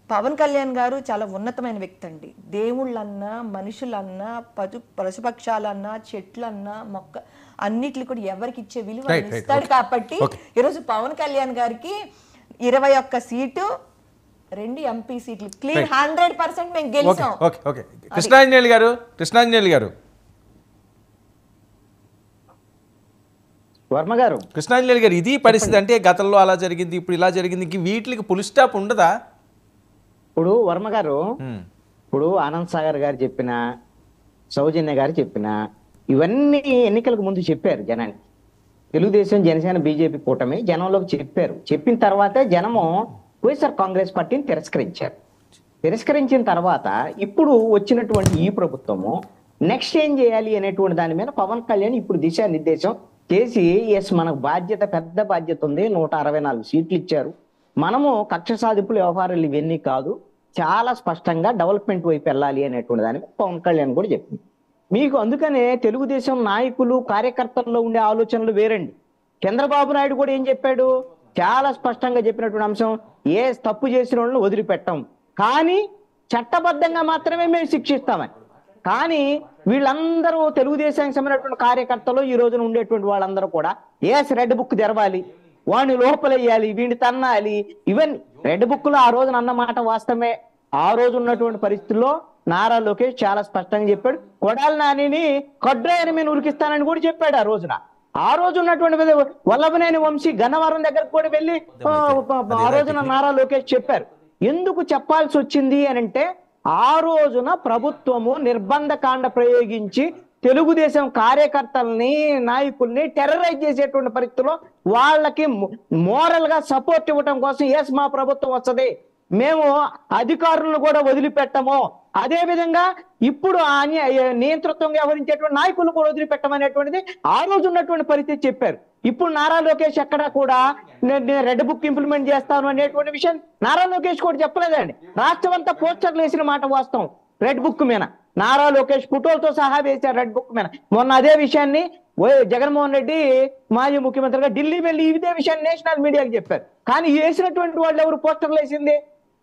పవన్ కళ్యాణ్ గారు చాలా ఉన్నతమైన వ్యక్తి అండి. దేవుళ్ళన్నా, మనుషులన్నా, పశుపక్షాలన్నా, చెట్లన్నా, మొక్క అన్నిటిని కూడా ఎవరికి ఇచ్చే విలువ ఇస్తాడు. కాబట్టి ఈరోజు పవన్ కళ్యాణ్ గారికి 21 సీటు, 2 ఎంపీ సీట్లు క్లియర్ 100% మేము గెలిచాం. కృష్ణాంజనేయులు గారు వర్మ గారు, కృష్ణాంజలి గారు, ఇది పరిస్థితి అంటే గతంలో అలా జరిగింది, ఇప్పుడు ఇలా జరిగింది, ఇంక వీటికి పులి స్టాప్ ఉండదా? ఇప్పుడు వర్మ గారు, ఇప్పుడు ఆనంద్ సాగర్ గారు చెప్పిన, సౌజన్య గారు చెప్పిన ఇవన్నీ ఎన్నికలకు ముందు చెప్పారు జనానికి. తెలుగుదేశం, జనసేన, బీజేపీ కూటమి జనంలోకి చెప్పారు. చెప్పిన తర్వాతే జనము వైఎస్ఆర్ కాంగ్రెస్ పార్టీని తిరస్కరించారు. తిరస్కరించిన తర్వాత ఇప్పుడు వచ్చినటువంటి ఈ ప్రభుత్వము నెక్స్ట్ ఏం చేయాలి అనేటువంటి దాని మీద పవన్ కళ్యాణ్ ఇప్పుడు దిశానిర్దేశం చేసి, ఎస్ మనకు బాధ్యత, పెద్ద బాధ్యత ఉంది, 164 సీట్లు ఇచ్చారు, మనము కక్ష సాధింపుల వ్యవహారాలు ఇవన్నీ కాదు, చాలా స్పష్టంగా డెవలప్మెంట్ వైపు వెళ్ళాలి అనేటువంటి దానికి పవన్ కళ్యాణ్ కూడా చెప్పింది. మీకు అందుకనే తెలుగుదేశం నాయకులు, కార్యకర్తల్లో ఉండే ఆలోచనలు వేరండి. చంద్రబాబు నాయుడు కూడా ఏం చెప్పాడు, చాలా స్పష్టంగా చెప్పినటువంటి అంశం, ఏ తప్పు చేసిన వాళ్ళని వదిలిపెట్టాం, కానీ చట్టబద్ధంగా మాత్రమే మేము శిక్షిస్తామని. కానీ వీళ్ళందరూ తెలుగుదేశానికి సంబంధించినటువంటి కార్యకర్తలు, ఈ రోజున ఉండేటువంటి వాళ్ళందరూ కూడా ఏస్ రెడ్ బుక్ తెరవాలి, వాడిని లోపలేయాలి, వీడిని తన్నాలి, ఇవన్నీ రెడ్ బుక్ లో ఆ రోజున అన్న మాట వాస్తవమే. ఆ రోజు ఉన్నటువంటి పరిస్థితుల్లో నారా లోకేష్ చాలా స్పష్టంగా చెప్పాడు, కొడాలి నానిని కొడ్రాయని మేము ఉరికిస్తానని కూడా చెప్పాడు ఆ రోజున. ఆ రోజు ఉన్నటువంటి వల్లభనేని వంశీ గన్నవరం దగ్గరకు కూడా వెళ్ళి ఆ రోజున నారా లోకేష్ చెప్పారు. ఎందుకు చెప్పాల్సి వచ్చింది అని అంటే, ఆ రోజున ప్రభుత్వము నిర్బంధ కాండ ప్రయోగించి తెలుగుదేశం కార్యకర్తల్ని, నాయకుల్ని టెర్రరైజ్ చేసేటువంటి పరిస్థితుల్లో వాళ్ళకి మోరల్ గా సపోర్ట్ ఇవ్వటం కోసం, ఎస్ మా ప్రభుత్వం వస్తుంది, మేము అధికారులను కూడా వదిలిపెట్టము, అదే విధంగా ఇప్పుడు నియంతృత్వంగా వ్యవహరించేటువంటి నాయకులను కూడా వదిలిపెట్టమనేటువంటిది ఆ రోజు ఉన్నటువంటి పరిస్థితి చెప్పారు. ఇప్పుడు నారా లోకేష్ ఎక్కడ కూడా రెడ్ బుక్ ఇంప్లిమెంట్ చేస్తాను అనేటువంటి విషయం నారా లోకేష్ కూడా చెప్పలేదండి. రాష్ట్రం అంతా పోస్టర్లు వేసిన మాట వాస్తవం. రెడ్ బుక్ మీద నారా లోకేష్ ఫోటోలతో సహా వేశారు రెడ్ బుక్ మీద. మొన్న అదే విషయాన్ని జగన్మోహన్ రెడ్డి మాజీ ముఖ్యమంత్రిగా ఢిల్లీ వెళ్ళి ఇదే విషయాన్ని నేషనల్ మీడియాకి చెప్పారు. కానీ వేసినటువంటి వాళ్ళు ఎవరు పోస్టర్లు వేసింది?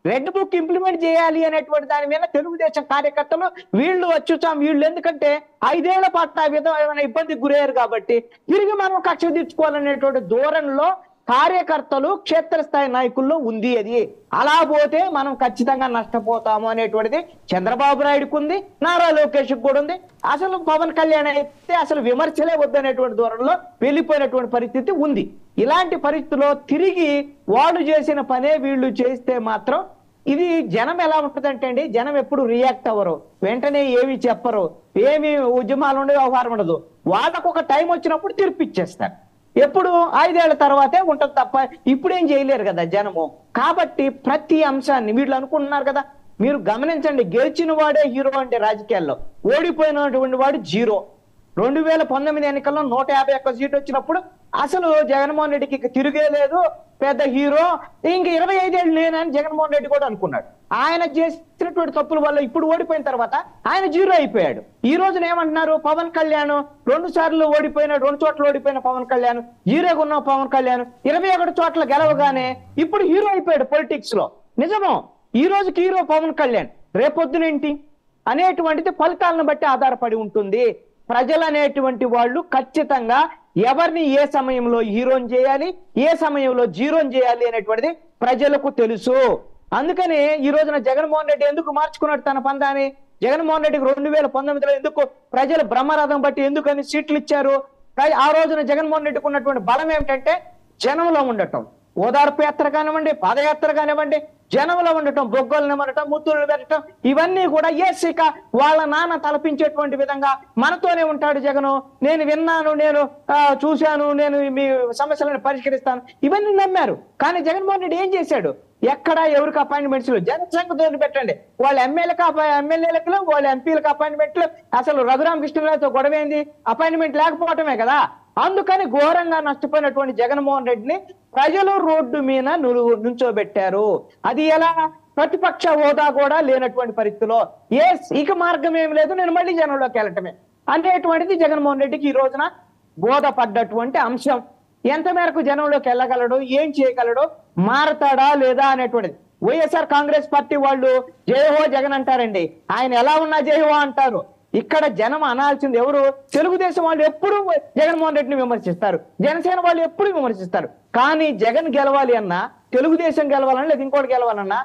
రెడ్ బుక్ ఇంప్లిమెంట్ చేయాలి అనేటువంటి దాని మీద తెలుగుదేశం కార్యకర్తలు వీళ్ళు వచ్చుతాం, వీళ్ళు ఎందుకంటే 5 ఏళ్ల పాటు ఆ విధమైన ఇబ్బందికి గురయ్యారు కాబట్టి తిరిగి మనం కక్ష తీర్చుకోవాలనేటువంటి ధోరణిలో కార్యకర్తలు, క్షేత్రస్థాయి నాయకుల్లో ఉంది. అది అలా పోతే మనం ఖచ్చితంగా నష్టపోతాము అనేటువంటిది చంద్రబాబు నాయుడుకు ఉంది, నారా లోకేష్ కూడా ఉంది. అసలు పవన్ కళ్యాణ్ అయితే అసలు విమర్శలే వద్దనేటువంటి ధోరణిలో వెళ్ళిపోయినటువంటి పరిస్థితి ఉంది. ఇలాంటి పరిస్థితిలో తిరిగి వాళ్ళు చేసిన పనే వీళ్ళు చేస్తే మాత్రం ఇది జనం ఎలా ఉంటుందంటే అండి, జనం ఎప్పుడు రియాక్ట్ అవ్వరు, వెంటనే ఏమి చెప్పరు, ఏమి ఉద్యమాలు ఉండే వ్యవహారం ఉండదు. వాళ్ళకు ఒక టైం వచ్చినప్పుడు తీర్పిచ్చేస్తారు. ఎప్పుడు 5 ఏళ్ల తర్వాతే ఉంటుంది తప్ప ఇప్పుడేం చేయలేరు కదా జనము. కాబట్టి ప్రతి అంశాన్ని వీళ్ళు అనుకుంటున్నారు కదా, మీరు గమనించండి, గెలిచిన వాడే హీరో అంటే రాజకీయాల్లో, ఓడిపోయినటువంటి వాడు జీరో. 2019 ఎన్నికల్లో 151 సీట్లు వచ్చినప్పుడు అసలు జగన్మోహన్ రెడ్డికి తిరిగే లేదు, పెద్ద హీరో, ఇంక 25 ఏళ్ళు నేనని జగన్మోహన్ రెడ్డి కూడా అనుకున్నాడు. ఆయన చేసినటువంటి తప్పుల వల్ల ఇప్పుడు ఓడిపోయిన తర్వాత ఆయన జీరో అయిపోయాడు. ఈ రోజున ఏమంటున్నారు, పవన్ కళ్యాణ్ 2 సార్లు ఓడిపోయిన, 2 చోట్ల ఓడిపోయిన పవన్ కళ్యాణ్, జీరోగా ఉన్న పవన్ కళ్యాణ్ 21 చోట్ల గెలవగానే ఇప్పుడు హీరో అయిపోయాడు పొలిటిక్స్ లో. నిజమో, ఈ రోజుకి హీరో పవన్ కళ్యాణ్, రేపొద్దునేంటి అనేటువంటిది ఫలితాలను బట్టి ఆధారపడి ఉంటుంది. ప్రజలు అనేటువంటి వాళ్ళు ఖచ్చితంగా ఎవరిని ఏ సమయంలో హీరోని చేయాలి, ఏ సమయంలో జీరోని చేయాలి అనేటువంటిది ప్రజలకు తెలుసు. అందుకని ఈ రోజున జగన్మోహన్ రెడ్డి ఎందుకు మార్చుకున్నాడు తన పందాన్ని? జగన్మోహన్ రెడ్డికి 2019లో ఎందుకు ప్రజలు బ్రహ్మరథం బట్టి ఎందుకని సీట్లు ఇచ్చారు? ఆ రోజున జగన్మోహన్ రెడ్డికి ఉన్నటువంటి బలం ఏమిటంటే జనంలో ఉండటం. ఓదార్పు యాత్ర కానివ్వండి, పాదయాత్ర కానివ్వండి, జనంలో ఉండటం, బొగ్గలను ఉండటం, ముత్తులు పెట్టడం, ఇవన్నీ కూడా ఇక వాళ్ళ నాన్న తలపించేటువంటి విధంగా మనతోనే ఉంటాడు జగను, నేను విన్నాను, నేను చూశాను, నేను మీ సమస్యలను పరిష్కరిస్తాను, ఇవన్నీ నమ్మారు. కానీ జగన్మోహన్ రెడ్డి ఏం చేశాడు? ఎక్కడ ఎవరికి అపాయింట్మెంట్స్ జనసంఖ్య పెట్టండి, వాళ్ళ ఎమ్మెల్యేలకు, వాళ్ళ ఎంపీలకు అపాయింట్మెంట్లు. అసలు రఘురామకృష్ణరావుతో గొడవ ఏంది? అపాయింట్మెంట్ లేకపోవటమే కదా. అందుకని ఘోరంగా నష్టపోయినటువంటి జగన్మోహన్ రెడ్డిని ప్రజలు రోడ్డు మీద నుంచోబెట్టారు. అది ఎలా? ప్రతిపక్ష హోదా కూడా లేనటువంటి పరిస్థితిలో ఇక మార్గం ఏమి లేదు, నేను మళ్ళీ జనంలోకి వెళ్ళటమే అనేటువంటిది జగన్మోహన్ రెడ్డికి ఈ రోజున బోధపడ్డటువంటి అంశం. ఎంత మేరకు జనంలోకి వెళ్ళగలడు, ఏం చేయగలడు, మారతాడా లేదా అనేటువంటిది. వైఎస్ఆర్ కాంగ్రెస్ పార్టీ వాళ్ళు జయహో జగన్ అంటారండి, ఆయన ఎలా ఉన్నా జయహో అంటారు. ఇక్కడ జనం అనాల్సింది ఎవరు? తెలుగుదేశం వాళ్ళు ఎప్పుడు జగన్మోహన్ రెడ్డిని విమర్శిస్తారు, జనసేన వాళ్ళు ఎప్పుడు విమర్శిస్తారు. కానీ జగన్ గెలవాలి అన్నా, తెలుగుదేశం గెలవాలన్నా, లేదా ఇంకోటి గెలవాలన్నా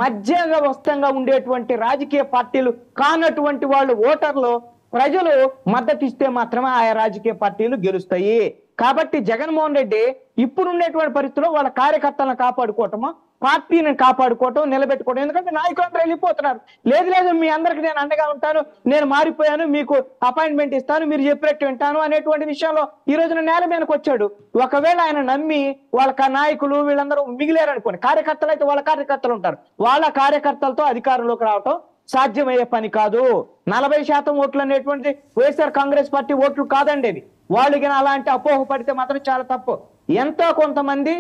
మధ్యవస్థంగా ఉండేటువంటి రాజకీయ పార్టీలు కానటువంటి వాళ్ళు, ఓటర్లు, ప్రజలు మద్దతు ఇస్తే మాత్రమే ఆయా రాజకీయ పార్టీలు గెలుస్తాయి. కాబట్టి జగన్మోహన్ రెడ్డి ఇప్పుడున్నటువంటి పరిస్థితుల్లో వాళ్ళ కార్యకర్తలను కాపాడుకోవటము, పార్టీని కాపాడుకోవటం, నిలబెట్టుకోవటం. ఎందుకంటే నాయకులందరూ వెళ్ళిపోతున్నారు. లేదు మీ అందరికి నేను అండగా ఉంటాను, నేను మారిపోయాను, మీకు అపాయింట్మెంట్ ఇస్తాను, మీరు చెప్పినట్టు వింటాను అనేటువంటి విషయంలో ఈ రోజున నేల మీదకి వచ్చాడు. ఒకవేళ ఆయన నమ్మి వాళ్ళ నాయకులు వీళ్ళందరూ మిగిలేరనుకోండి, కార్యకర్తలు అయితే వాళ్ళ కార్యకర్తలు ఉంటారు, వాళ్ళ కార్యకర్తలతో అధికారంలోకి రావటం సాధ్యమయ్యే పని కాదు. 40% ఓట్లు అనేటువంటి వైఎస్ఆర్ కాంగ్రెస్ పార్టీ ఓట్లు కాదండి ఇవి. వాళ్ళకి అలాంటి అపోహ పడితే మాత్రం చాలా తప్పు. ఎంతో కొంతమంది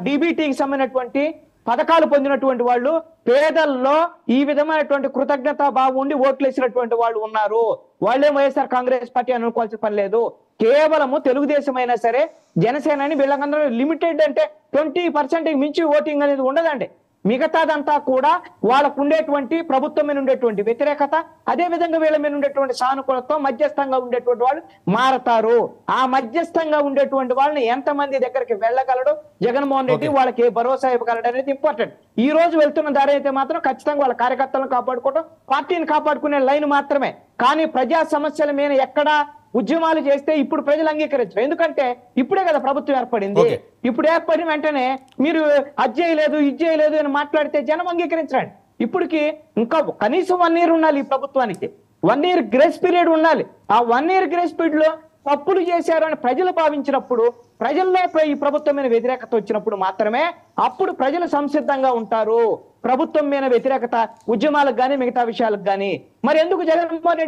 డీబీటీకి సంబంధించినటువంటి పథకాలు పొందినటువంటి వాళ్ళు, పేదల్లో ఈ విధమైనటువంటి కృతజ్ఞతా భావం ఉండి ఓట్లు వేసినటువంటి వాళ్ళు ఉన్నారు. వాళ్ళే వైఎస్ఆర్ కాంగ్రెస్ పార్టీ అనుకోవాల్సిన పని లేదు. కేవలము తెలుగుదేశం అయినా సరే, జనసేన అని వీళ్ళకందరూ లిమిటెడ్ అంటే 20% మించి ఓటింగ్ అనేది ఉండదండి. మిగతాదంతా కూడా వాళ్ళకు ఉండేటువంటి ప్రభుత్వం మీద ఉండేటువంటి వ్యతిరేకత, అదే విధంగా వీళ్ళ మీద ఉండేటువంటి సానుకూలతో మధ్యస్థంగా ఉండేటువంటి వాళ్ళు మారతారు. ఆ మధ్యస్థంగా ఉండేటువంటి వాళ్ళని ఎంతమంది దగ్గరికి వెళ్ళగలడు జగన్మోహన్ రెడ్డి, వాళ్ళకి భరోసా ఇవ్వగలడు అనేది ఇంపార్టెంట్. ఈ రోజు వెళ్తున్న దారి అయితే మాత్రం ఖచ్చితంగా వాళ్ళ కార్యకర్తలను కాపాడుకోవడం, పార్టీని కాపాడుకునే లైన్ మాత్రమే. కానీ ప్రజా సమస్యల మీద ఎక్కడా ఉద్యమాలు చేస్తే ఇప్పుడు ప్రజలు అంగీకరించరు. ఎందుకంటే ఇప్పుడే కదా ప్రభుత్వం ఏర్పడింది. ఇప్పుడు ఏర్పడిన వెంటనే మీరు అది చేయలేదు, ఇది చేయలేదు అని మాట్లాడితే జనం అంగీకరించరండి. ఇప్పటికి ఇంకా కనీసం 1 year ఉండాలి ఈ ప్రభుత్వానికి, 1 year గ్రేస్ పీరియడ్ ఉండాలి. ఆ 1 year గ్రేస్ పీరియడ్ లో తప్పులు చేశారు అని ప్రజలు భావించినప్పుడు, ప్రజల్లో ఈ ప్రభుత్వం మీద వ్యతిరేకత వచ్చినప్పుడు మాత్రమే అప్పుడు ప్రజలు సంసిద్ధంగా ఉంటారు ప్రభుత్వం మీద వ్యతిరేకత ఉద్యమాలకు కానీ మిగతా విషయాలకు కానీ. మరి ఎందుకు జగన్మోహన్ రెడ్డి